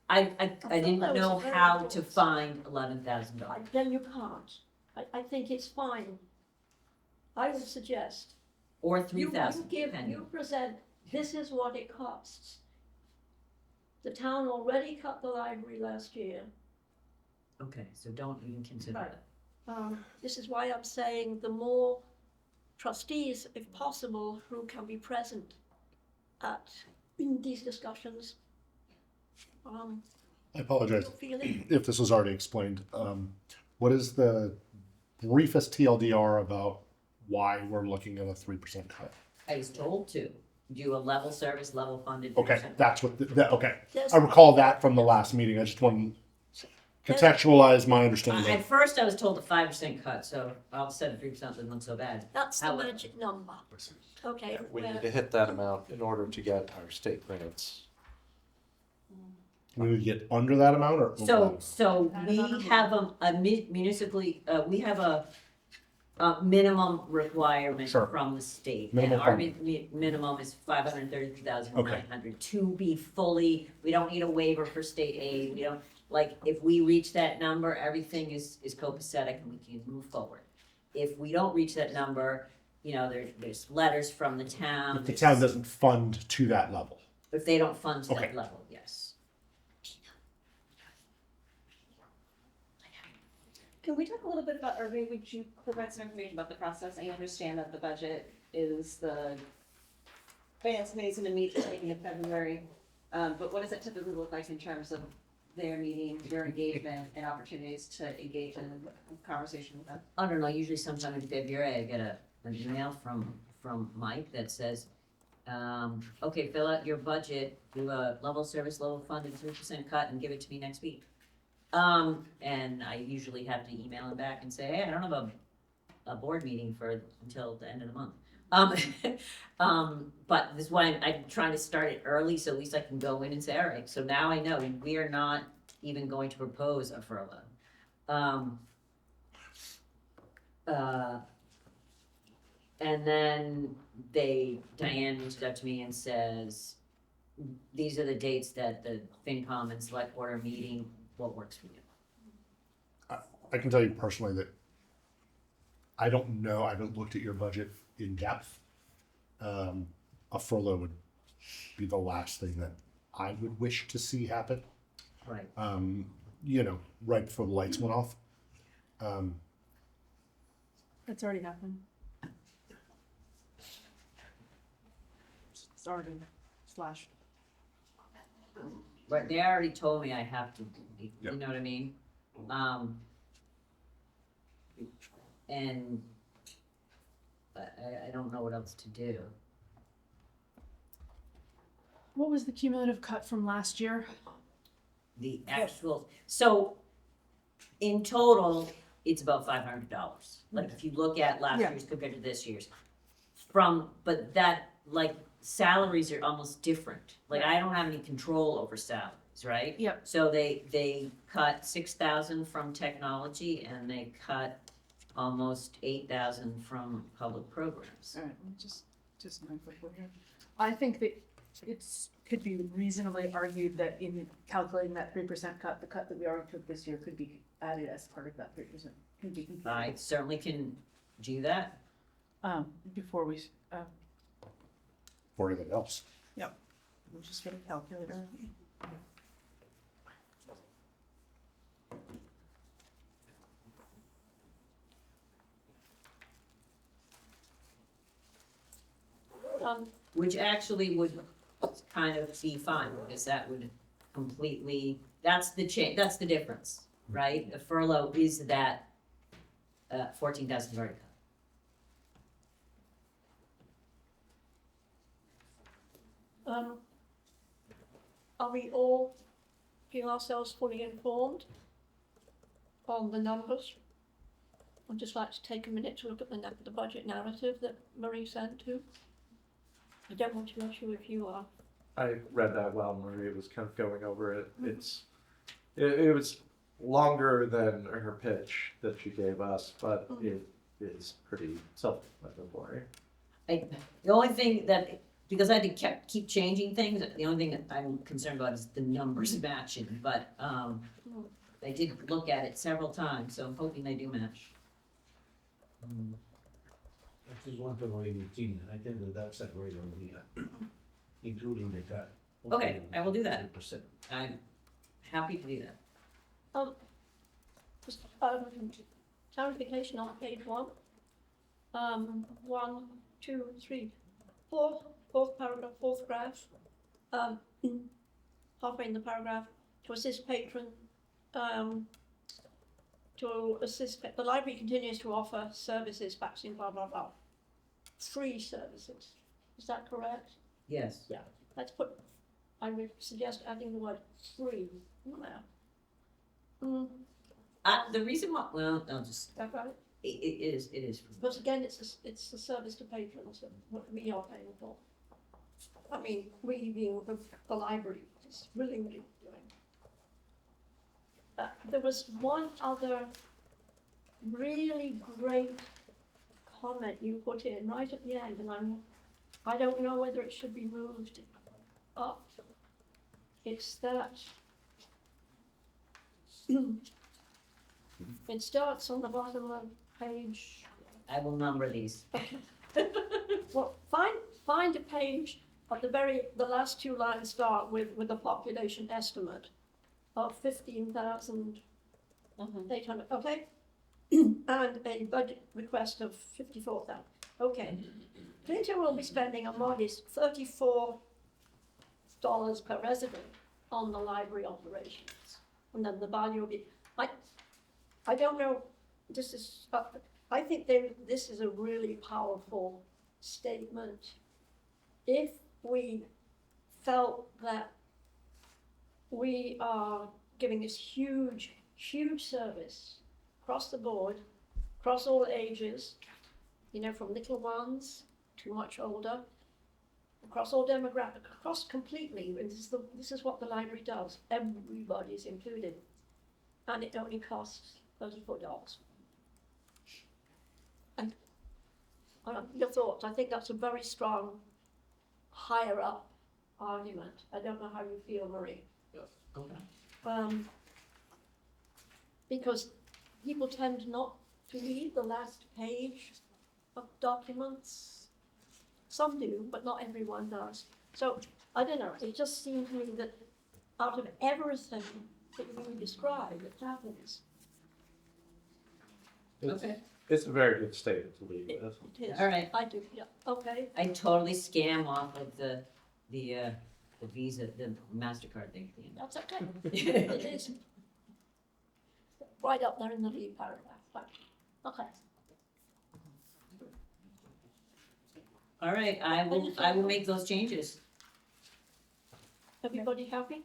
I didn't furlough is know very how to important. find $11,000. then you can't. I think it's fine. I would suggest Or you 3,000, give, depending. you present, this is what it costs. The town already cut the library last year. Okay, so don't even consider Right. that. This is why I'm saying the more trustees, if possible, who can be present at these discussions. I apologize Your feeling? if this was already explained. What is the briefest TLDR about why we're looking at a 3% cut? I was told to do a level service, level funded. Okay, 3%. that's what, okay. There's- I recall that from the last meeting. I just want to contextualize my understanding. At first, I was told a 5% cut, so all of a sudden 3% didn't look so bad. That's the However- magic number. Okay. We well, need to hit that amount in order to get our state grants. We need to get under that amount or? So we have a municipally, we have a minimum requirement Sure. from the state. Minimum And our funding. minimum is 533,900 to be fully, we don't need a waiver for state aid, we don't, like, if we reach that number, everything is copacetic and we can move forward. If we don't reach that number, you know, there's letters from the town. If the town doesn't fund to that level. If they don't fund to Okay. that level, yes. Can we talk a little bit about, or maybe would you provide some information about the process? I understand that the budget is the finance committee's gonna meet the beginning of February. But what does it typically look like in terms of their meeting, their engagement and opportunities to engage in conversation with them? I don't know, usually sometime in February, I get an email from Mike that says, okay, fill out your budget, do a level service, level funded 3% cut and give it to me next week. And I usually have to email him back and say, hey, I don't have a board meeting until the end of the month. But this is why I'm trying to start it early, so at least I can go in and say, all right, so now I know we are not even going to propose a furlough. And then Diane reached out to me and says, these are the dates that the FinCom and Select Board are meeting, what works for you? I can tell you personally that I don't know, I haven't looked at your budget in depth. A furlough would be the last thing that I would wish to see happen, Right. you know, right before the lights went off. That's already happened. It's already slashed. Right, they already told me I have to, you Yep. know what I mean? And I don't know what else to do. What was the cumulative cut from last year? The actual, so in total, it's about $500. Like if you look at last Yeah. year's compared to this year's. But that, like, salaries are almost different. Like I don't have any control over salaries, right? Yep. So they cut 6,000 from technology and they cut almost 8,000 from public programs. All right, let me just my quick one here. I think that could be reasonably argued that in calculating that 3% cut, the cut that we already took this year could be added as part of that 3%. Could be computed. I certainly can do that. Before we, Or anything else. we'll just get a calculator. Which actually would kind of be fine, because that would completely, that's the that's the difference, right? A furlough is that, 14,000 already cut. Are we all feeling ourselves fully informed on the numbers? I'd just like to take a minute to look at the budget narrative that Marie sent to. I don't want to rush you if you are. I read that while Maria was kind of going over it. It was longer than her pitch that she gave us, but it is pretty self-explanatory. The only thing that, because I had to keep changing things, the only thing that I'm concerned about is the numbers matching, but, I did look at it several times, so I'm hoping they do match. That is one to 18, I think that's a great idea, including the cut. Okay, I will do that. 3%. I'm happy to do that. Just, clarification on page 1. 1, 2, 3, 4, fourth paragraph, fourth graph. Halfway in the paragraph, to assist patron, the library continues to offer services, vaccine, blah, blah, blah. 3 services, is that correct? Yes. Yeah, let's put, I would suggest adding the word 3 in there. The reason why, well, I'll just, Is that right? it is. Because again, it's a service to patrons, and what we are paying for. I mean, we being the library is willingly doing. There was one other really great comment you put in right at the end, and I don't know whether it should be moved up. It's that it starts on the bottom of page. I will number these. Well, find a page at the last 2 lines start with a population estimate of 15,800, okay? And a budget request of 54,000, okay. Clinton will be spending a modest $34 per resident on the library operations. And then the value will be, I don't know, this is, I think this is a really powerful statement. If we felt that we are giving this huge, huge service across the board, across all ages, you know, from little ones to much older, across all demographics, across completely. This is what the library does. Everybody's included, and it only costs $34. And Your thoughts? I think that's a very strong, higher up argument. I don't know how you feel, Marie. Because people tend not to read the last page of documents. Some do, but not everyone does. So, I don't know, it just seems to me that out of everything that you describe that happens, Okay. It's a very good statement to leave it with. is. All right. I do, yeah, okay. I totally scam off of the Visa, the MasterCard thing. That's okay. It is. Right up there in the lead paragraph, right. Okay. All right, I will make those changes. Everybody happy?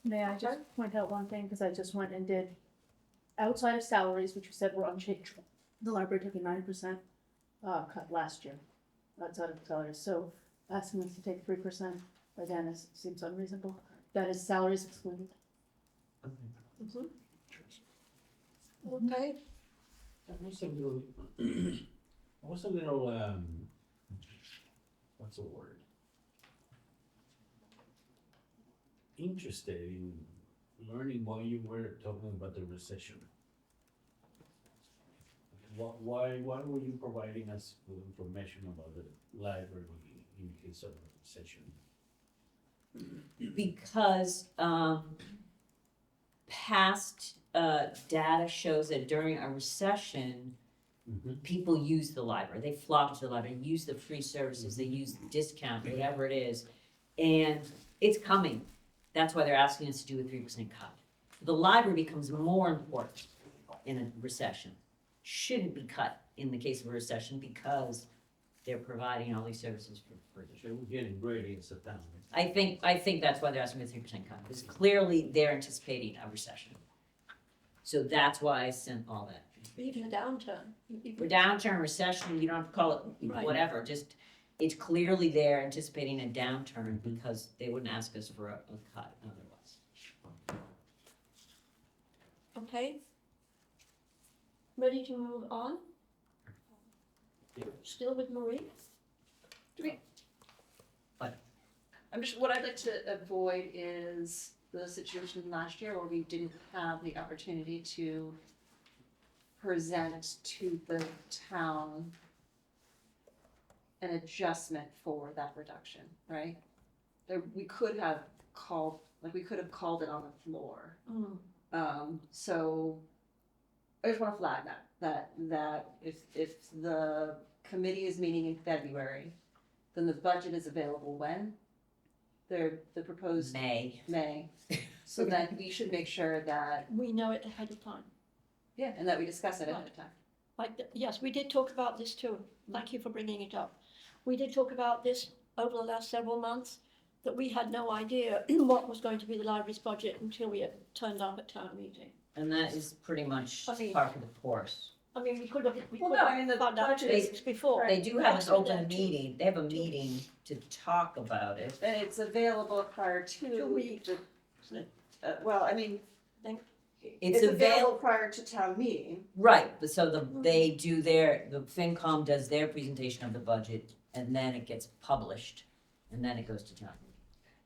May I just point out one thing, because I just went and did, outside of salaries, which you said were unchanged, the library took a 9% cut last year, outside of salaries, so asking us to take 3%, again, seems unreasonable. That is salaries excluded. Mhm. Okay, I was a little, what's the word? Interested in learning why you were talking about the recession. Why were you providing us with information about the library in case of a recession? Because past data shows that during a recession, people use the library. They flock to the library, use the free services, they use the discount, whatever it is, and it's coming. That's why they're asking us to do a 3% cut. The library becomes more important in a recession. Shouldn't be cut in the case of a recession because they're providing all these services for free. So we're getting ready as a town. I think that's why they're asking for a 3% cut, because clearly they're anticipating a recession. So that's why I sent all that. even a downturn. For downturn, recession, you don't have to call it Right. whatever, just, it's clearly they're anticipating a downturn because they wouldn't ask us for a cut otherwise. Okay? Ready to move on? Still with Marie? What I'd like to avoid is the situation last year where we didn't have the opportunity to present to the town an adjustment for that reduction, right? We could have called it on the floor. So I just wanna flag that if the committee is meeting in February, then the budget is available when? The proposed May. So then we should make sure that, We know it ahead of time. yeah, and that we discuss it ahead of time. Yes, we did talk about this too. Thank you for bringing it up. We did talk about this over the last several months, that we had no idea what was going to be the library's budget until we had turned up at town meeting. And that is pretty much I mean- par for the course. I mean, we could have Well, no, I mean, the found out budget 2 is- weeks before. They do have an Extra open that meeting, they have a meeting to talk about it. And it's available prior to. 2 weeks. Well, I mean, It's available available, prior to town meeting. right, but so they do the FinCom does their presentation of the budget, and then it gets published, and then it goes to town.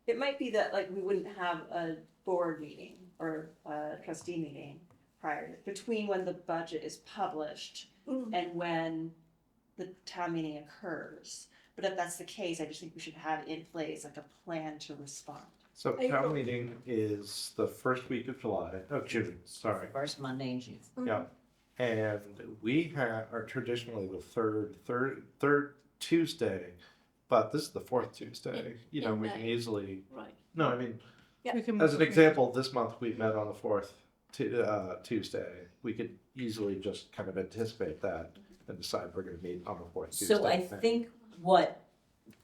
It might be that like we wouldn't have a board meeting or a trustee meeting between when the budget is published Mm. and when the town meeting occurs. But if that's the case, I just think we should have in place like a plan to respond. So April. town meeting is the first week of June, sorry. First Monday in June. Yeah, and we are traditionally the third Tuesday, but this is the fourth Tuesday. You know, In we can May. easily, Right. no, I mean, Yeah. We can as an move- example, this month we met on the fourth Tuesday. We could easily just kind of anticipate that and decide we're gonna meet on the fourth Tuesday. So I think what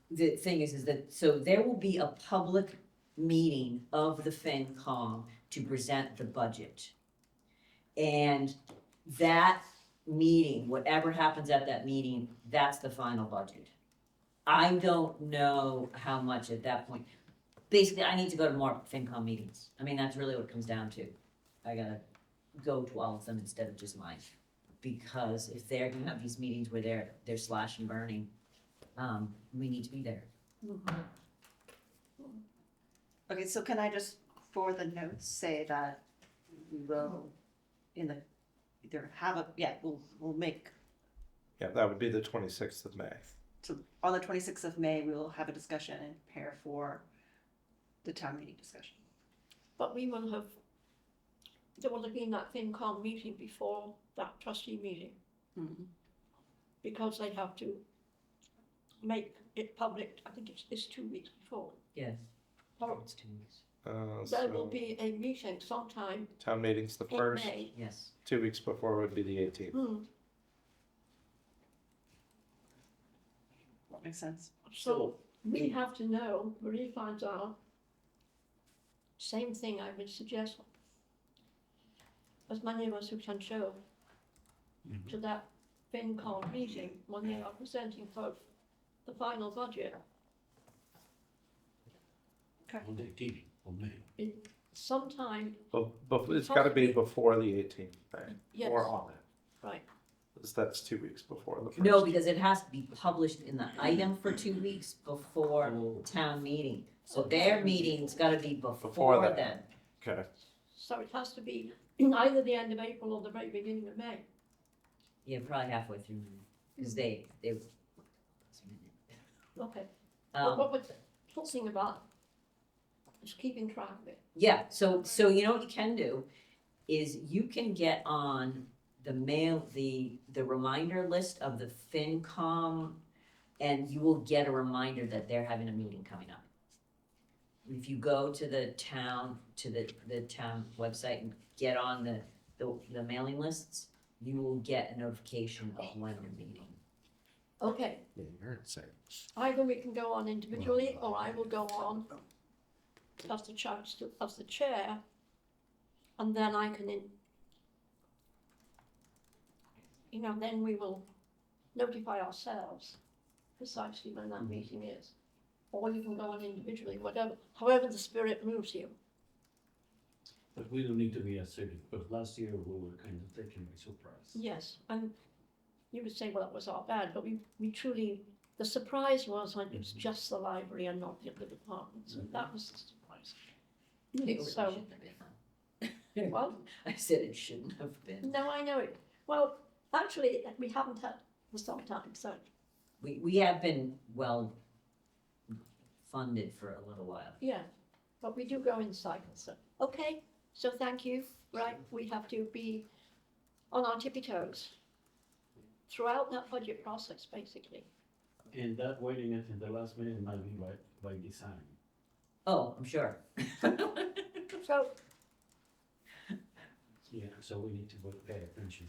the thing is that, so there will be a public meeting of the FinCom to present the budget. And that meeting, whatever happens at that meeting, that's the final budget. I don't know how much at that point. Basically, I need to go to more FinCom meetings. I mean, that's really what it comes down to. I gotta go to all of them instead of just mine. because if they're gonna have these meetings where they're slash and burning, we need to be there. Okay, so can I just, for the notes, say that we will, either have we'll make, Yeah, that would be the 26th of May. so on the 26th of May, we will have a discussion and prepare for the town meeting discussion. But we will have, there will have been that FinCom meeting before that trustee meeting, because they have to make it public, I think it's 2 weeks before. Yes. Or It's 2 weeks. there will So be a meeting sometime town meeting's the in first, May. Yes. 2 weeks before would be the 18th. That makes sense. So we have to know, Marie finds out, same thing I would suggest, as many of us who can show to that FinCom meeting when they are presenting for the final budget On the 18th of May. in sometime, But it's got to be Possibly. before the 18th, right? yes, Or on it. right. 'Cause that's 2 weeks before the first. No, because it has to be published in the item for 2 weeks before Oh. town meeting. So their meeting's gotta be Before before that. then. Okay. So it has to be either the end of April or the very beginning of May. Yeah, probably halfway through, because they. Okay. But Um, what we're talking about is keeping track of it. yeah, so you know what you can do, is you can get on the the reminder list of the FinCom, and you will get a reminder that they're having a meeting coming up. If you go to the town, the town website and get on the mailing lists, you will get a notification of when they're meeting. Okay, Yeah, you're insane. either we can go on individually, or I will go on as the chair, and then I can, then we will notify ourselves precisely when that meeting is. Or you can go on individually, however the spirit moves you. But we don't need to be as serious, because last year we were kind of taken by surprise. Yes, and you would say, well, that was our bad, but we truly, the surprise was when it was just the library and not the other departments, and that was the surprise. It really So- shouldn't have been. Well, I said it shouldn't have been. no, I know it. Well, actually, we haven't had for some time, so, We have been well funded for a little while. yeah, but we do go in cycles, so, okay, so thank you, right, we have to be on our tippy toes throughout that budget process, basically. And that waiting until the last minute might be by design. Oh, I'm sure. So, Yeah, so we need to pay attention.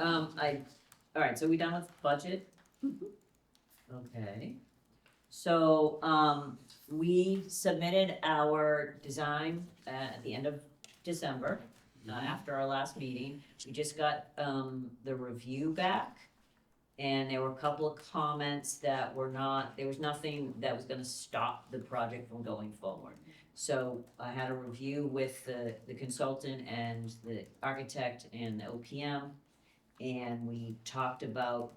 All right, so we done with budget? Okay. So, we submitted our design at the end of December, after our last meeting. We just got, the review back. And there were a couple of comments that were not, there was nothing that was gonna stop the project from going forward. So I had a review with the consultant and the architect and the OPM. And we talked about,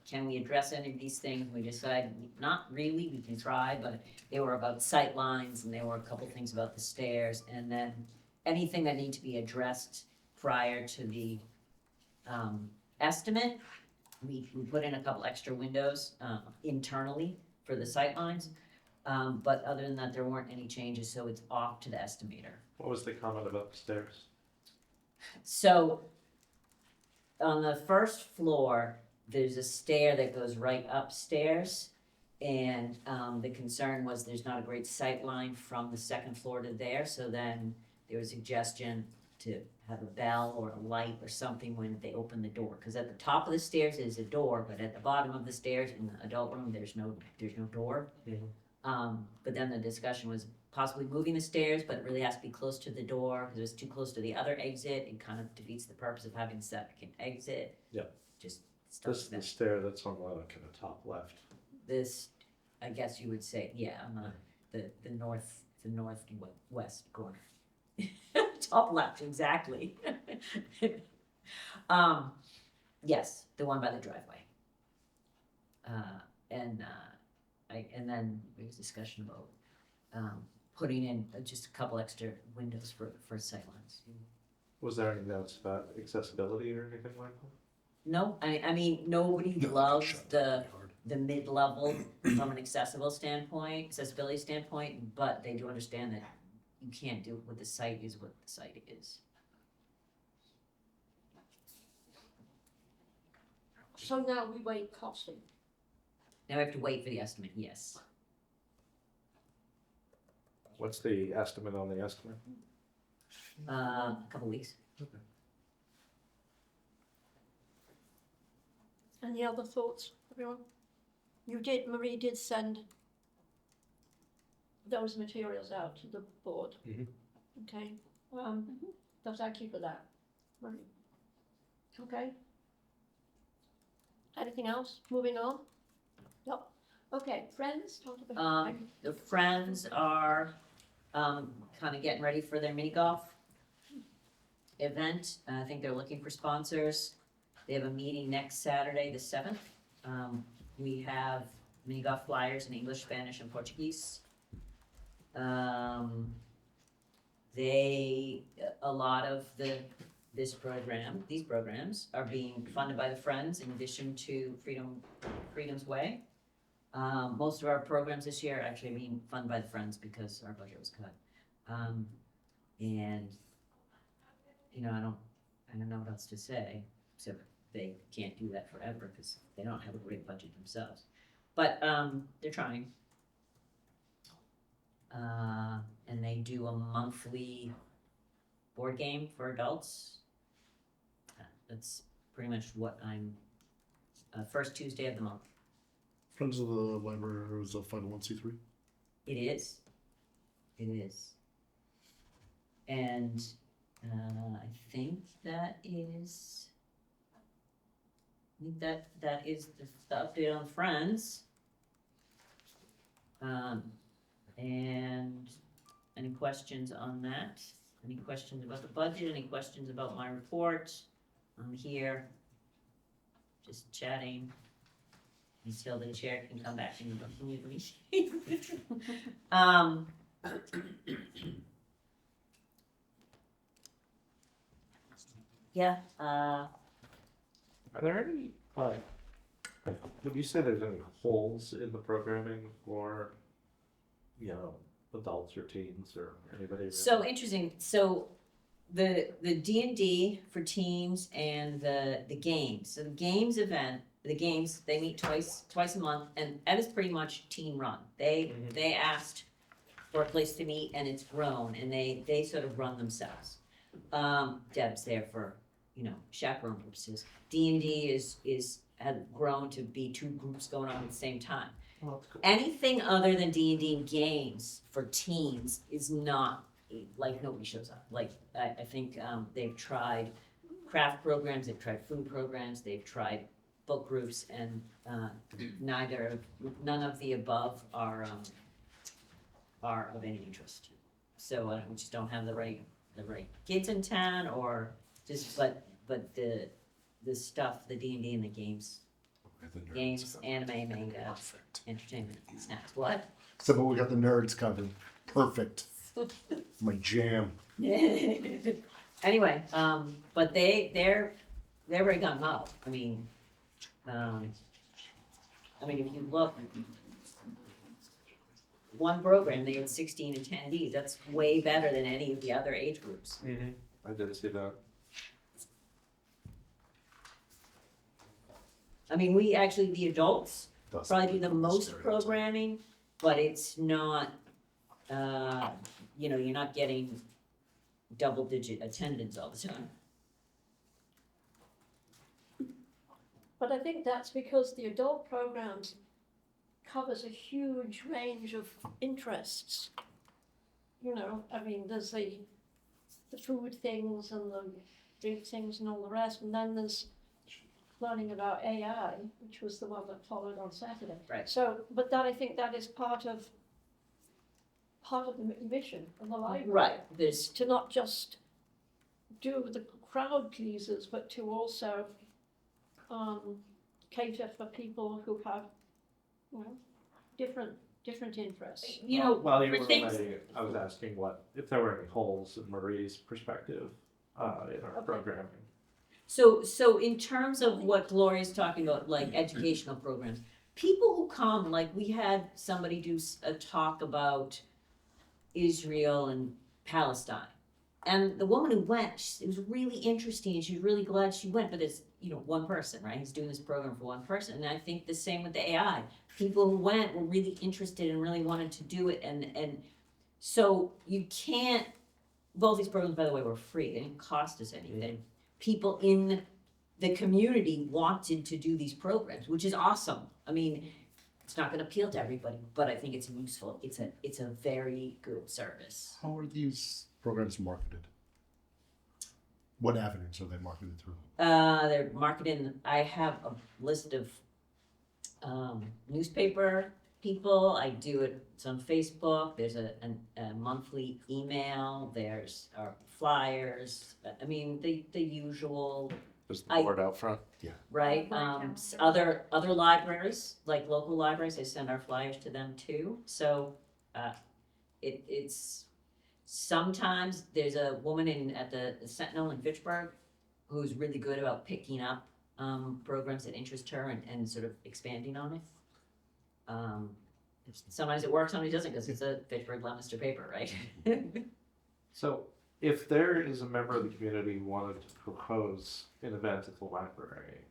can we address any of these things? We decided, not really, we can try, but they were about sight lines and there were a couple things about the stairs. And then anything that need to be addressed prior to the, estimate. We put in a couple extra windows, internally for the sight lines. But other than that, there weren't any changes, so it's off to the estimator. What was the comment about the stairs? So, on the first floor, there's a stair that goes right upstairs. And, the concern was there's not a great sight line from the second floor to there, so then there was a suggestion to have a bell or a light or something when they open the door. Cause at the top of the stairs is a door, but at the bottom of the stairs in the adult room, there's no door. But then the discussion was possibly moving the stairs, but it really has to be close to the door, because it's too close to the other exit, it kind of defeats the purpose of having the second exit. Yeah. Just This starts is the that, stair that's on the top left. this, I guess you would say, yeah, on the northwest corner. Top left, exactly. Yes, the one by the driveway. And then there was discussion about, putting in just a couple extra windows for sightlines. Was there any notes about accessibility or anything like that? No, I mean, nobody No, loves shut that the really hard. mid-level from an accessibility standpoint, but they do understand that you can't do what the site is what the site is. So now we wait costing. Now we have to wait for the estimate, yes. What's the estimate on the estimate? A couple weeks. Any other thoughts, everyone? Marie did send those materials out to the board. Mhm. Okay, so thank you for that, Marie. Okay. Anything else? Moving on? Yep. Okay, friends, talk about. The Friends are, kind of getting ready for their mini golf event. I think they're looking for sponsors. They have a meeting next Saturday, the 7th. We have mini golf flyers in English, Spanish, and Portuguese. A lot of these programs are being funded by the Friends in addition to Freedom's Way. Most of our programs this year are actually being funded by the Friends because our budget was cut. And, I don't know what else to say, except they can't do that forever because they don't have a great budget themselves. But, they're trying. And they do a monthly board game for adults. That's pretty much what first Tuesday of the month. Friends of the Library is a 501c3. It is. And I think that is the update on Friends. And any questions on that? Any questions about the budget? Any questions about my report? I'm here, just chatting until the chair can come back and leave me. Yeah, Are there any, would you say there's any holes in the programming for, adults or teens or anybody? so interesting. So the D&D for teens and the games. So the games, they meet twice a month, and that is pretty much teen run. They asked for a place to meet, and it's grown, and they sort of run themselves. Deb's there for chaperone purposes. D&D has grown to be two groups going on at the same time. Well, that's cool. Anything other than D&D and games for teens is not, like, nobody shows up. Like, I think they've tried craft programs, they've tried food programs, they've tried book groups, and none of the above are of any interest. So we just don't have the right kids in town, or just but the stuff, the D&D and the games, anime, manga, Perfect. entertainment, snacks. What? So, but we got the nerds covered. Perfect. My jam. Anyway, but they're very gung ho. I mean, if you look, one program, they had 16 attendees. That's way better than any of the other age groups. I did see that. I mean, the adults Does probably do the most stereotype. programming, but it's not, you're not getting double-digit attendance all the time. But I think that's because the adult programs covers a huge range of interests. There's the food things and the drink things and all the rest, and then there's learning about AI, which was the one that followed on Saturday. Right. So, but I think that is part of the mission of the library. Right, there's, To not just do the crowd pleasers, but to also cater for people who have, you know, different interests. You know, While you for were things, away, I was asking if there were any holes in Marie's perspective, in our Okay. programming. so in terms of what Gloria's talking about, like educational programs, people who come, like we had somebody do a talk about Israel and Palestine. And the woman who went, it was really interesting, and she was really glad she went, but it's, you know, one person, right? He's doing this program for one person. And I think the same with the AI. People who went were really interested and really wanted to do it. And so you can't, both these programs, by the way, were free. They didn't cost us anything. People in the community wanted to do these programs, which is awesome. I mean, it's not gonna appeal to everybody, but I think it's useful. It's a very good service. How are these programs marketed? What avenues are they marketed through? They're marketing, I have a list of newspaper people. I do it, it's on Facebook. There's a monthly email. There's our flyers. I mean, the usual, Just the I- board out front. right? Other libraries, like local libraries, I send our flyers to them too. So it's sometimes there's a woman at the Sentinel in Fitchburg who's really good about picking up programs that interest her and sort of expanding on it. Sometimes it works, sometimes it doesn't, because it's a Fitchburg Leominster paper, right? So if there is a member of the community who wanted to propose an event at the library,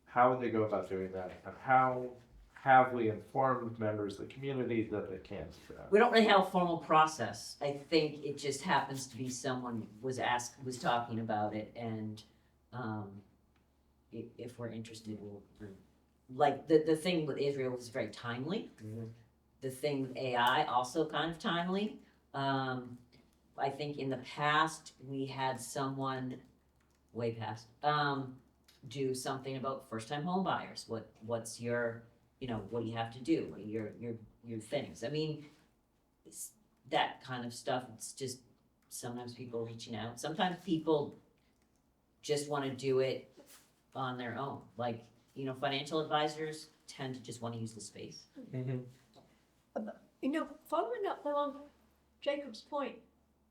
how would they go about doing that? And how have we informed members of the community that they can't do that? We don't really have a formal process. I think it just happens to be someone was talking about it, and if we're interested, we'll like the thing with Israel was very timely. Mhm. The thing with AI also kind of timely. I think in the past we had someone way past do something about first time home buyers. What's your, you know, what do you have to do? What are your things? I mean, it's that kind of stuff. It's just sometimes people reaching out. Sometimes people just want to do it on their own. Like, you know, financial advisors tend to just want to use the space. You know, following up along Jacob's point,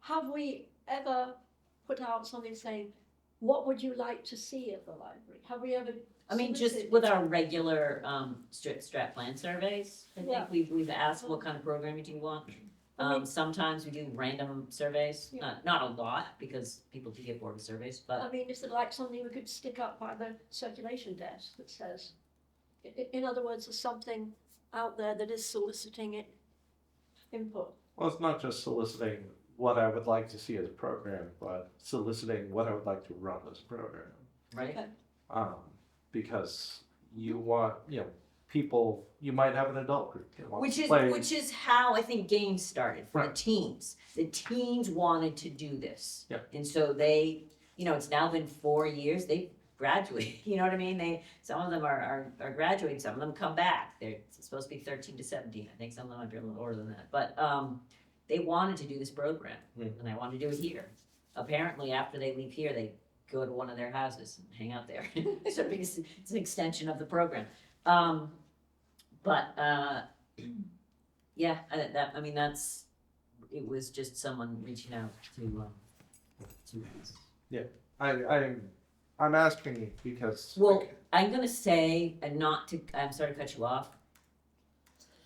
have we ever put out something saying, what would you like to see at the library? Have we ever? I mean, just solicited- with our regular strat plan surveys, I Yeah. think we've asked what kind of programming do you want. I mean- Sometimes we do random surveys, Yeah. not a lot, because people do get bored with surveys, but I mean, is it like something we could stick up by the circulation desk that says, in other words, there's something out there that is soliciting it input? Well, it's not just soliciting what I would like to see as a program, but soliciting what I would like to run as a program. right? Okay. Because you want, you know, people, you might have an adult group that wants to play. Which is how I think games started for the Right. teens. The teens wanted to do this. Yeah. And so they, you know, it's now been 4 years, they graduate, you know what I mean? Some of them are graduating, some of them come back. They're supposed to be 13 to 17. I think some of them might be a little older than that. But they wanted to do this program, Mm. and they wanted to do it here. Apparently, after they leave here, they go to one of their houses and hang out there. So because it's an extension of the program. Yeah, I mean, it was just someone reaching out to us. I'm asking because. Well, I'm gonna say, and I'm sorry to cut you off.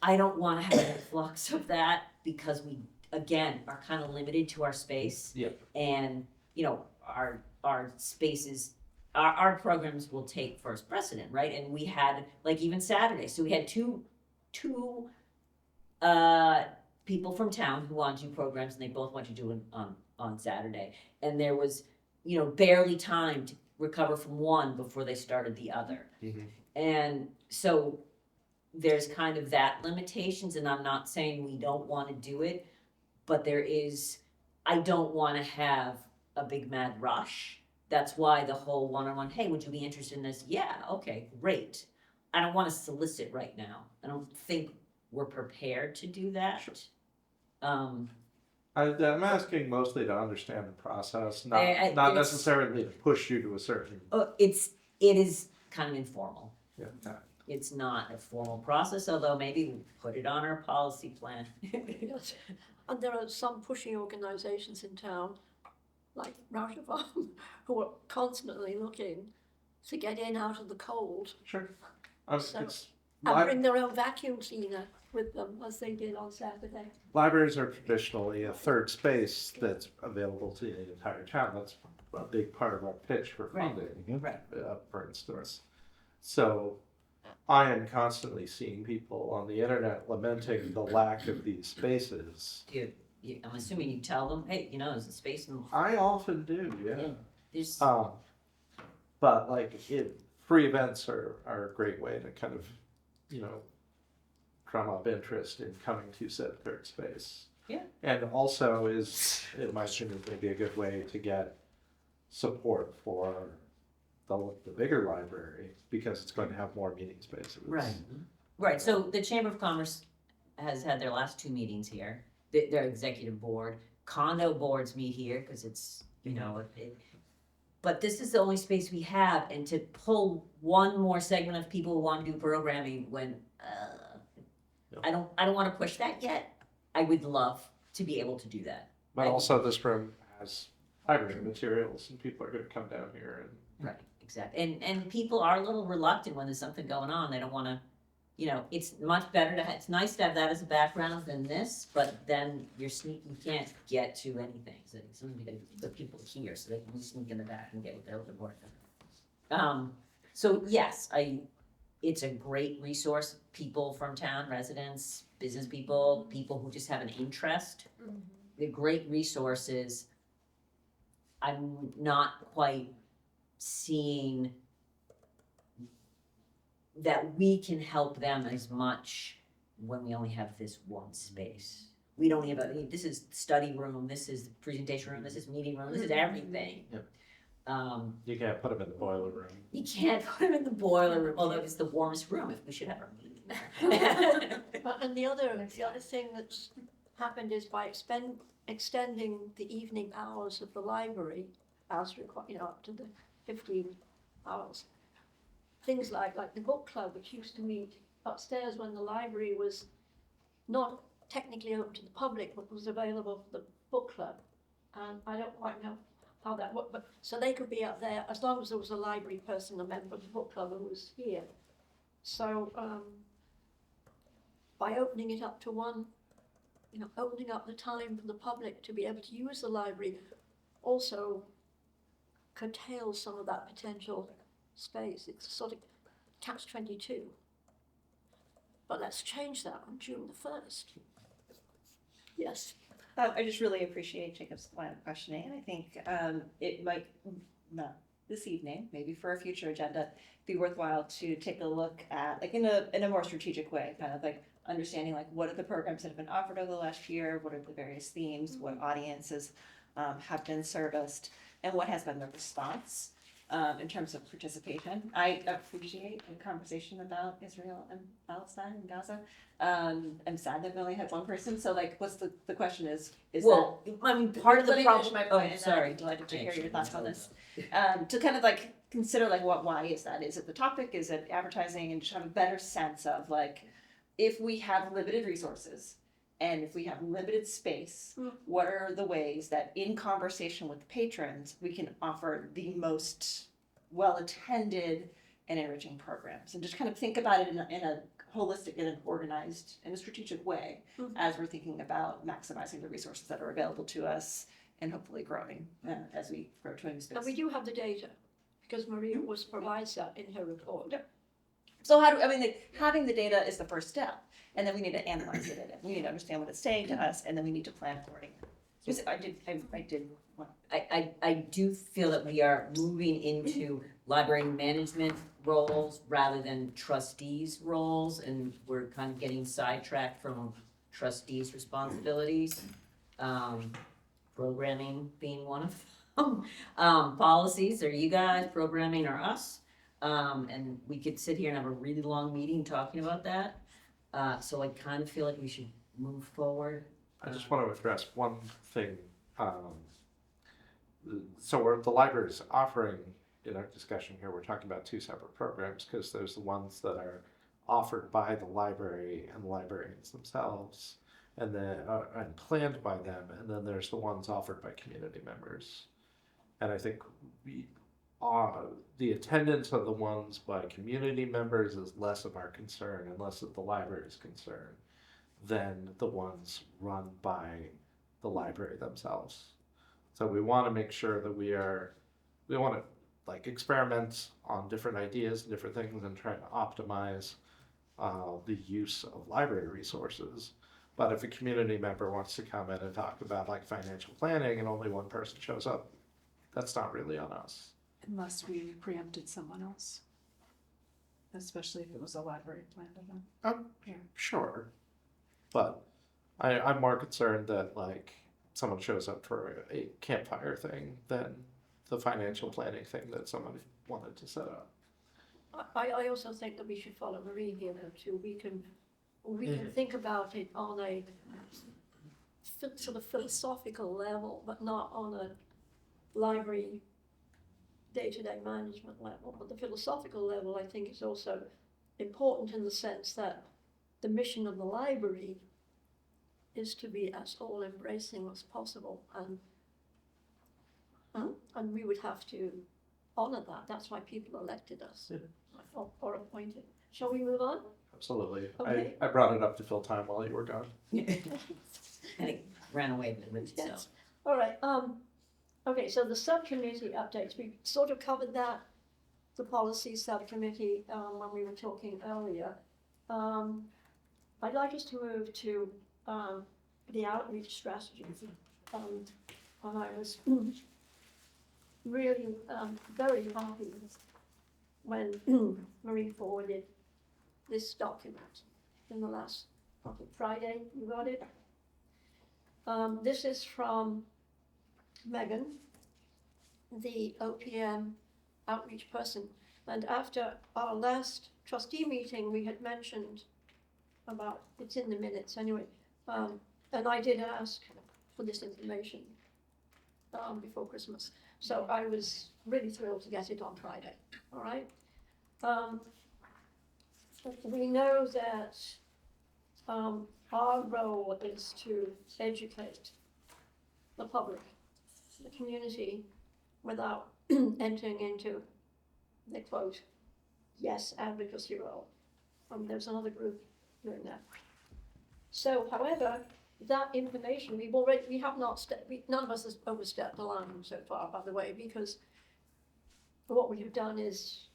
I don't wanna have an influx of that because we, again, are kind of limited to our space. Yep. And, you know, our spaces, our programs will take first precedent, right? And we had, like, even Saturday, so we had two people from town who wanted to do programs, and they both wanted to do it on Saturday. And there was, you know, barely time to recover from one before they started the other. Mhm. And so there's kind of that limitations, and I'm not saying we don't want to do it, but I don't want to have a big mad rush. That's why the whole one-on-one, hey, would you be interested in this? Yeah, okay, great. I don't want to solicit right now. I don't think we're prepared to do that. Sure. I'm asking mostly to understand the process, not, I- not it's- necessarily to push you to a certain, It is kind of informal. yeah. It's not a formal process, although maybe we put it on our policy plan. Yes. And there are some pushing organisations in town, like Router Farm, who are constantly looking to get in out of the cold Sure. So- It's, and bring their own vacuum cleaner with them, as they did on Saturday. libraries are traditionally a third space that's available to the entire town. That's a big part of our pitch for Right. funding, Right. for instance. So I am constantly seeing people on the internet lamenting the lack of these spaces. I'm assuming you tell them, hey, there's a space in, I often do, yeah. there's, But like, free events are a great way to kind of, drum up interest in coming to said third space. Yeah. And also is, in my opinion, maybe a good way to get support for the bigger library, because it's going to have more meeting spaces. Right, so the Chamber of Commerce has had their last 2 meetings here, their executive board, condo boards meet here, because it's, but this is the only space we have, and to pull one more segment of people who want to do programming when, I don't wanna push that yet. I would love to be able to do that. But also this room has library materials, and people are gonna come down here and. Right, exactly, and people are a little reluctant when there's something going on, they don't wanna, it's much better to it's nice to have that as a background than this, but then you can't get to anything, so the people here, so they can sneak in the back and get what they're looking for. So yes, it's a great resource, people from town, residents, business people, people who just have an interest. They're great resources. I'm not quite seeing that we can help them as much when we only have this one space. We don't have this is study room, this is presentation room, this is meeting room, this is everything. Yep. You can't put them in the boiler room. You can't put them in the boiler room, although it's the warmest room, if we should have our meeting there. And the other thing that's happened is by extending the evening hours of the library as required, up to the 15 hours. Things like the book club, which used to meet upstairs when the library was not technically open to the public, but was available for the book club. And I don't quite know how that worked, but so they could be up there as long as there was a library person, a member of the book club who was here. So by opening it up to one, opening up the time for the public to be able to use the library also curtails some of that potential space. It's a sort of catch-22. But let's change that on June the 1st. Yes. I just really appreciate Jacob's line of questioning, and I think it might, not this evening, maybe for a future agenda, be worthwhile to take a look at, like in a more strategic way, kind of like understanding like what are the programs that have been offered over the last year, what are the various themes, what audiences have been serviced, and what has been the response in terms of participation. I appreciate the conversation about Israel and Palestine and Gaza. I'm sad that we only had one person, so like, what's the question is Well, I mean, part of the let me finish problem, my point, oh, and then sorry. I'd be delighted to hear your thoughts on this. To kind of like consider like why is that? Is it the topic? Is it advertising? And just have a better sense of like, if we have limited resources and if we have limited space, what are the ways that in conversation with patrons, we can offer the most well-attended and enriching programs? And just kind of think about it in a holistic and an organized and a strategic way as we're thinking about maximizing the resources that are available to us and hopefully growing as we grow to a new space. And we do have the data, because Maria provides that in her report. So having the data is the first step, and then we need to analyze the data. We need to understand what it's saying to us, and then we need to plan accordingly. I do feel that we are moving into library management roles rather than trustees roles, and we're kind of getting sidetracked from trustees' responsibilities. Programming being one of them. Policies are you guys, programming are us. And we could sit here and have a really long meeting talking about that. So I kind of feel like we should move forward I just want to address one thing. So the library's offering, in our discussion here, we're talking about two separate programs, because there's the ones that are offered by the library and the librarians themselves, and and planned by them, and then there's the ones offered by community members. And I think the attendance of the ones by community members is less of our concern and less of the library's concern than the ones run by the library themselves. So we want to make sure that we want to like experiment on different ideas and different things and try to optimize the use of library resources. But if a community member wants to come in and talk about like financial planning and only one person shows up, that's not really on us. Unless we preempted someone else. Especially if it was a library planned event. Sure. But I'm more concerned that like someone shows up for a campfire thing than the financial planning thing that someone wanted to set up. I also think that we should follow Marie here though too. We can think about it on a sort of philosophical level, but not on a library day-to-day management level. But the philosophical level, I think, is also important in the sense that the mission of the library is to be as all-embracing as possible, and we would have to honour that. That's why people elected us or appointed. Shall we move on? Absolutely. Okay. I brought it up to fill time while you were gone. And it ran away with it, so. Yes. All right. Okay, so the subcommittee updates, we sort of covered that, the policy subcommittee, when we were talking earlier. I'd like us to move to the outreach strategy. And I was really very happy when Marie forwarded this document in the last Friday. You got it? This is from Megan, the OPM outreach person. And after our last trustee meeting, we had mentioned about, it's in the minutes anyway, and I did ask for this information before Christmas. So I was really thrilled to get it on Friday, all right? We know that our role is to educate the public, the community, without entering into the quote, yes, advocacy role. There's another group doing that. So, however, that information, none of us has overstepped the line so far, by the way, because what we have done is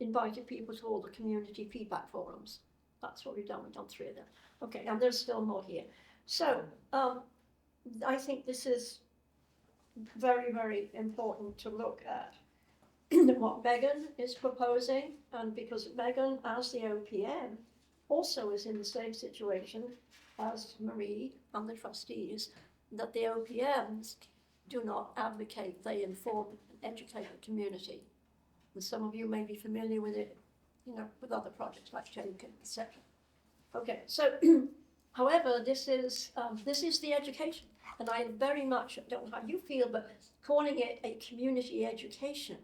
invited people to all the community feedback forums. That's what we've done 3 of them. Okay, and there's still more here. So, I think this is very, very important to look at what Megan is proposing, and because Megan, as the OPM, also is in the same situation as Marie and the trustees, that the OPMs do not advocate, they inform and educate the community. And some of you may be familiar with it, with other projects like Jenkins, etc. Okay, so however, this is the education, and I very much, I don't know how you feel, but calling it a community education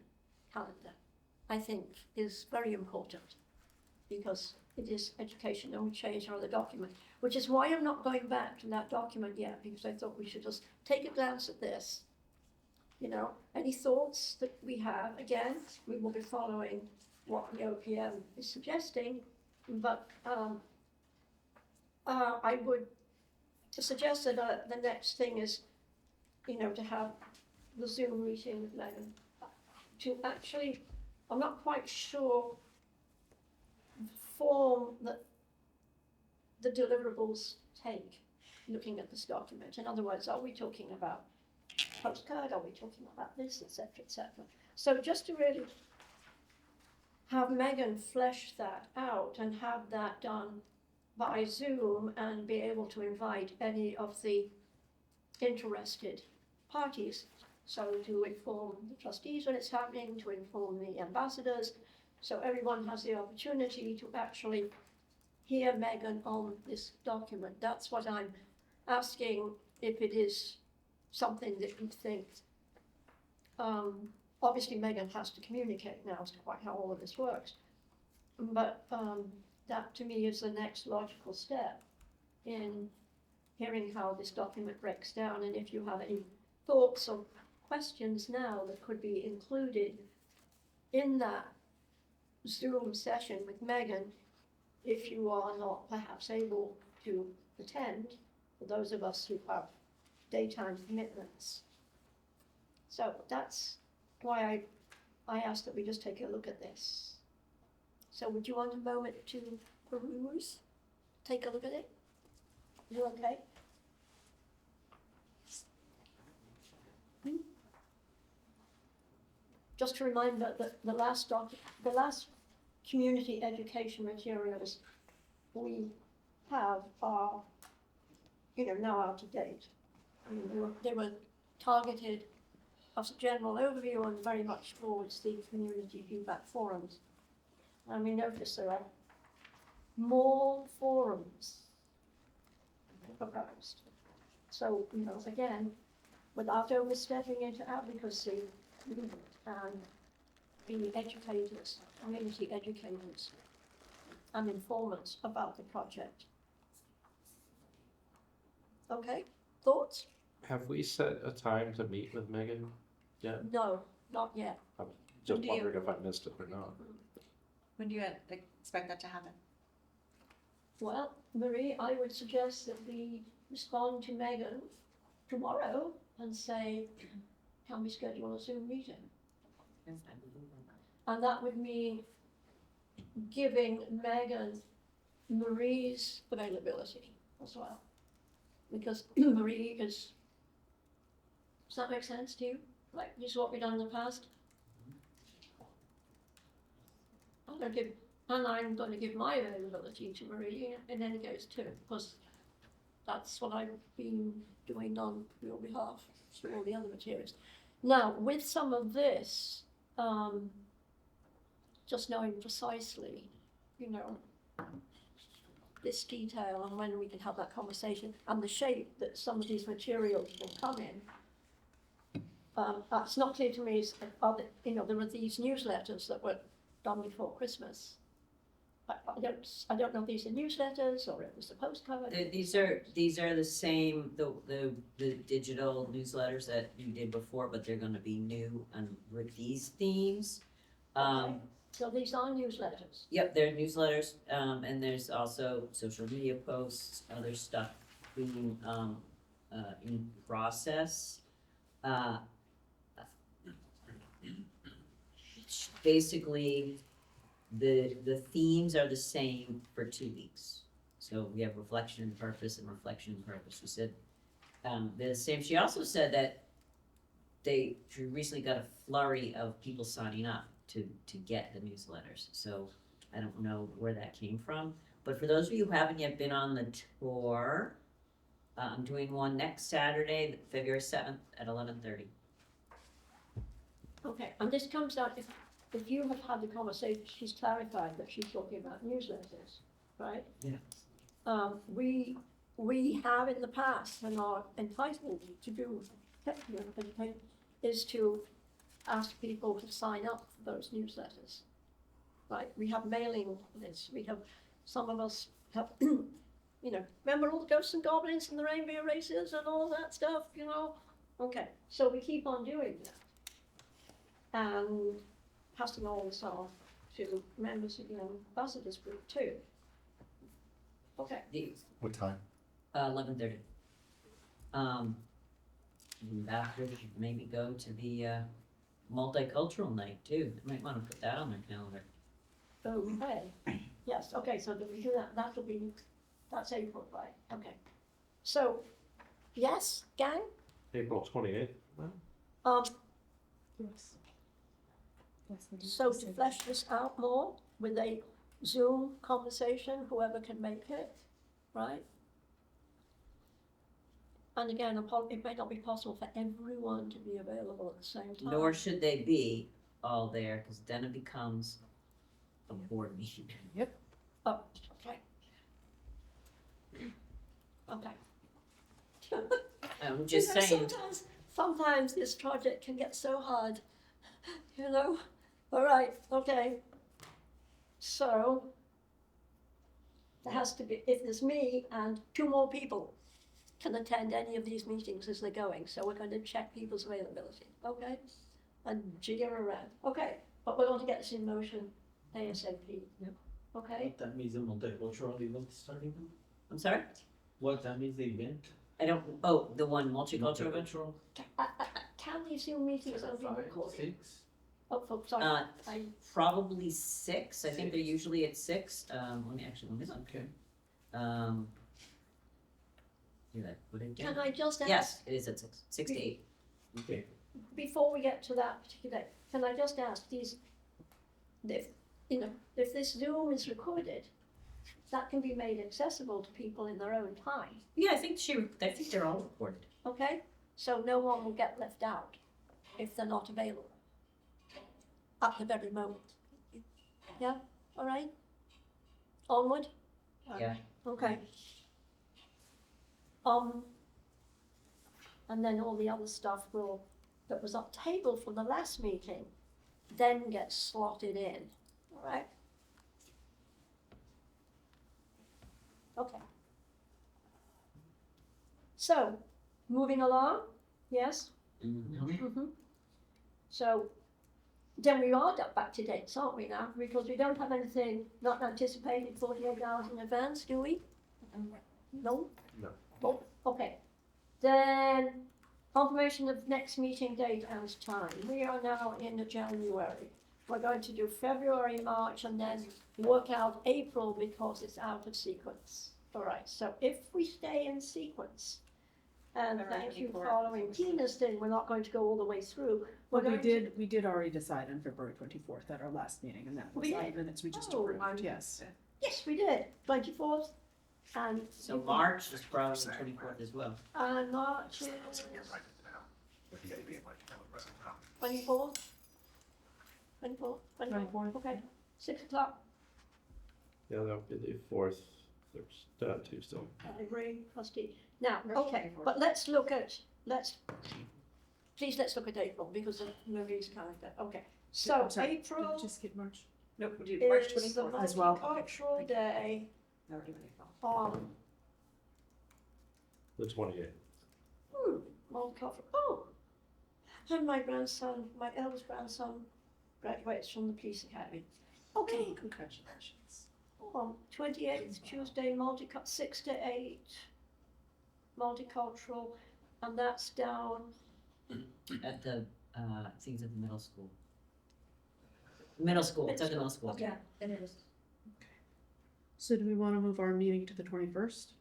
calendar, I think, is very important, because it is education, and we changed our other document, which is why I'm not going back to that document yet, because I thought we should just take a glance at this. Any thoughts that we have, again, we will be following what the OPM is suggesting, but I would suggest that the next thing is, to have the Zoom meeting with Megan, to actually, I'm not quite sure the form that the deliverables take, looking at this document. In other words, are we talking about postcard, are we talking about this, etc., etc. So just to really have Megan flesh that out and have that done by Zoom and be able to invite any of the interested parties, so to inform the trustees when it's happening, to inform the ambassadors, so everyone has the opportunity to actually hear Megan on this document. That's what I'm asking, if it is something that you think. Obviously Megan has to communicate now as to quite how all of this works. But that to me is the next logical step in hearing how this document breaks down, and if you have any thoughts or questions now that could be included in that Zoom session with Megan, if you are not perhaps able to attend, for those of us who have daytime commitments. So that's why I asked that we just take a look at this. So would you want a moment to peruse, take a look at it? You okay? Just to remind that the last community education materials we have are, now out of date. I mean, they were targeted as a general overview and very much towards the community feedback forums. And we notice there are more forums proposed. So, again, without overstepping into advocacy and being educators, community educators, and informants about the project. Okay, thoughts? Have we set a time to meet with Megan yet? No, not yet. I'm just Do you- wondering if I missed it or not. When do you expect that to happen? Well, Marie, I would suggest that we respond to Megan tomorrow and say, can we schedule a Zoom meeting? And that would mean giving Megan Marie's availability as well. Because Marie is, does that make sense to you? Like, this is what we've done in the past? I'm going to give my availability to Marie in any case too, because that's what I've been doing on your behalf through all the other materials. Now, with some of this, just knowing precisely, this detail and when we can have that conversation and the shape that some of these materials will come in, that's not clear to me. There were these newsletters that were done before Christmas. I don't know if these are newsletters or it was a postcard. These are the same, the digital newsletters that you did before, but they're gonna be new and with these themes. Okay. So these are newsletters. Yep, there are newsletters, and there's also social media posts, other stuff being, in process. Basically, the themes are the same for 2 weeks. So we have reflection and purpose and reflection and purpose. We said, the same. She also said that she recently got a flurry of people signing up to get the newsletters. So I don't know where that came from. But for those of you who haven't yet been on the tour, I'm doing one next Saturday, February 7th at 11:30. Okay, and this comes out, if you have had the conversation, she's clarified that she's talking about newsletters, right? Yeah. We have in the past and are entitled to do, is to ask people to sign up for those newsletters, right? We have mailing lists, some of us have, remember all the ghosts and goblins and the reindeer races and all that stuff, Okay, so we keep on doing that. And passing all this on to members of the ambassadors group too. Okay, What time? 11:30. After should maybe go to the multicultural night too. They might want to put that on their calendar. okay, yes, okay, so do we do that, that's April, right, okay. So, yes, gang, April 28th. Yes. so to flesh this out more with a Zoom conversation, whoever can make it, right? And again, it may not be possible for everyone to be available at the same time. Nor should they be all there, because then it becomes a board meeting. Oh, okay, Okay. I'm just You know, saying, sometimes this project can get so hard, you know? All right, okay. So, there has to be, if there's me and 2 more people can attend any of these meetings as they're going, so we're going to check people's availability, okay? And jigger around, okay, but we're going to get this in motion ASAP, okay? What time is the multicultural event starting? I'm sorry? What time is the event? I don't, oh, the one multicultural event? Multicultural? Can these Zoom meetings all be recorded? 6? Oh, sorry, I, Probably 6, I think they're usually at 6, let me look. Okay. Did I put it can down? I just ask? Yes, it is at 6 to 8. Okay. Before we get to that particular day, can I just ask these, if, you know, if this Zoom is recorded, that can be made accessible to people in their own time, Yeah, I think they're all recorded. okay? So no one will get left out if they're not available at the very moment. Yeah, all right? Onward? Yeah. Okay. And then all the other stuff that was up table from the last meeting, then gets slotted in, all right? Okay. So, moving along, yes? Mm-hmm. So, then we are back to dates, aren't we now? Because we don't have anything not anticipated 48 hours in advance, do we? No? No. Oh, okay. Then, confirmation of next meeting date and time. We are now in January. We're going to do February, March, and then work out April because it's out of sequence. All right, so if we stay in sequence, and February thank you 24th. for following Tina's thing, we're not going to go all the way through. We're Well, going we did already decide on February 24th at our last meeting, and that was We the did? minutes we just Oh, approved, yes. Yes, we did, 24th, and. So March is probably the 24th as well. March is Write it down. Yeah, you might have it right now. 24th? 24th, 24th, okay, 6 o'clock. Yeah, that would be the 4th, Tuesday. I agree, trustee. Now, March okay, 24th. but let's look at April because of Marie's calendar. Okay, so I'm sorry, did April we just skip March? Nope, we do March is the 24th. As well. multicultural day No, we're doing April. on, The 28th. multicultural, oh! And my eldest grandson graduates from the police academy. Okay, Congratulations. 28th, Tuesday, 6 to 8, multicultural, and that's down, At the, I think it's at the middle school. Middle school, it's at the middle school. okay, it is. So do we want to move our meeting to the 21st?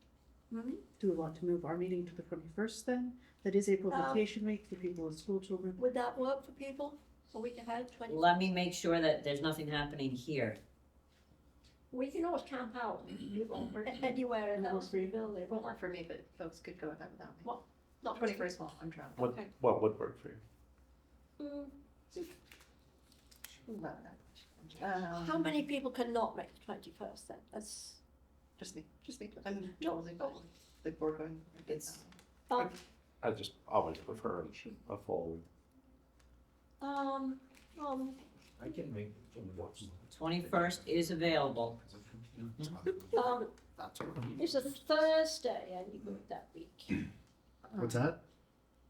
Mhm. Do we want to move our meeting to the 21st then? That is April vacation week for people with school children. Would that work for people? A week ahead, 20? Let me make sure that there's nothing happening here. We can always camp out anywhere else in the building. It won't work for me, but folks could go with that without me. Not 21st, well, I'm traveling. Okay. What would work for you? How many people cannot make the 21st then? That's, Just me, I'm totally fine. The board going. It's- I just always prefer a full. I can make it. 21st is available. it's a Thursday any good that week. What's that?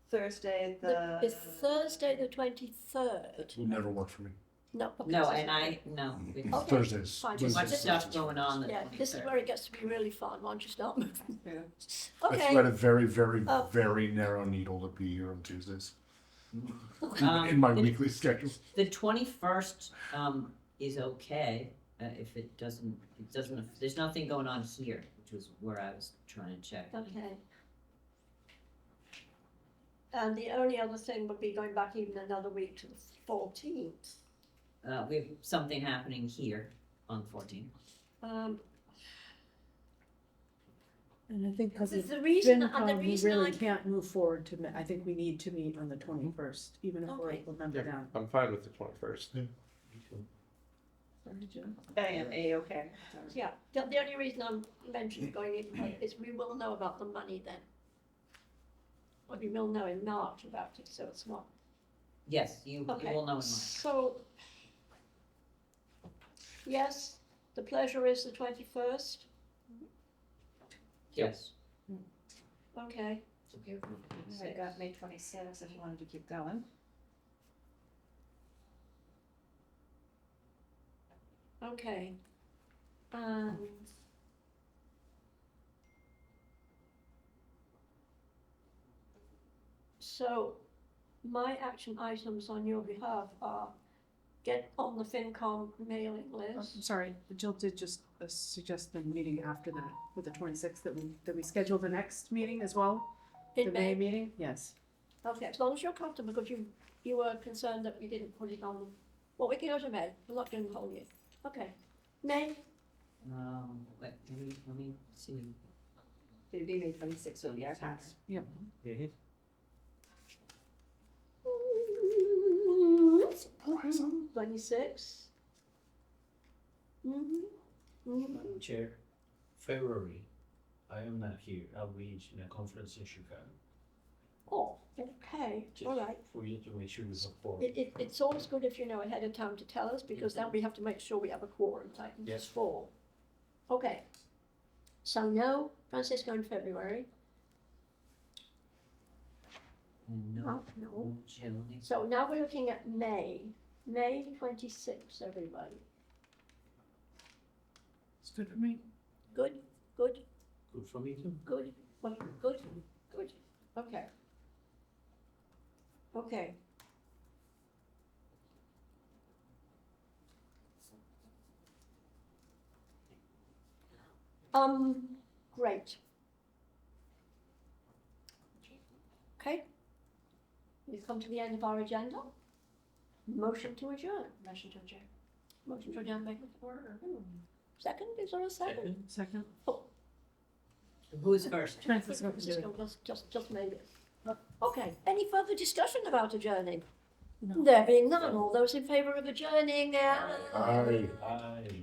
Thursday, It's Thursday the 23rd. Will never work for me. No. okay, No, so- and no. it's Okay, Thursdays. fine. Too much Wednesdays. stuff going on the Yeah, this is 23rd. where it gets to be really fun once you start moving. Yeah. I Okay, thread a very, very, Oh. very narrow needle to be here on Tuesdays Um, in my the- weekly schedule. The 21st, is okay, if it doesn't, there's nothing going on here, which was where I was trying to check. okay. And the only other thing would be going back even another week to the 14th. We have something happening here on the 14th. And I think because The it's reason, and the FinCom, we reason really I, can't move forward to, I think we need to meet on the 21st, even if we're Okay. a member down. I'm fine with the 21st. I am A-okay. Yeah, the only reason I'm mentioning going into it is we will know about the money then. Well, we will know in March about it, so it's not. Yes, you Okay. will know in March. So, yes, the pleasure is the 21st. Yes. Okay. I got May 26th if you wanted to keep going. Okay. And so my action items on your behalf are get on the FinCom mailing I'm list. sorry, Jill did just suggest the meeting after that, with the 26th, that we schedule the next meeting as well? The In May May. meeting? Yes. Okay, as long as you're comfortable, because you were concerned that we didn't put it on. Well, we can go to May. I'm not doing the whole year. Okay. May. Let me see. It'd be May 26th will be our tax. Yep. 26. Madam Chair, February, I am not here. I'll be in a conference in Chicago. Oh, okay, Just all right. For you to make sure you support. It's always good if you know ahead of time to tell us, because then we have to make sure we have a quorum, tighten Yes. this fall. Okay. So no Francisco in February. No, No. Jill. So now we're looking at May 26th, everybody. It's good for me. Good, good, Good for me too. good, well, good, good, okay. Okay. Great. Okay. We've come to the end of our agenda. Motion to adjourn. Motion to adjourn. Motion to adjourn, make it order. Second, is there a second? Second. Who's first? Francisco. Francisco just made it. Okay, any further discussion about adjourning? No. There being none, all those in favour of adjourning, Aye. Aye.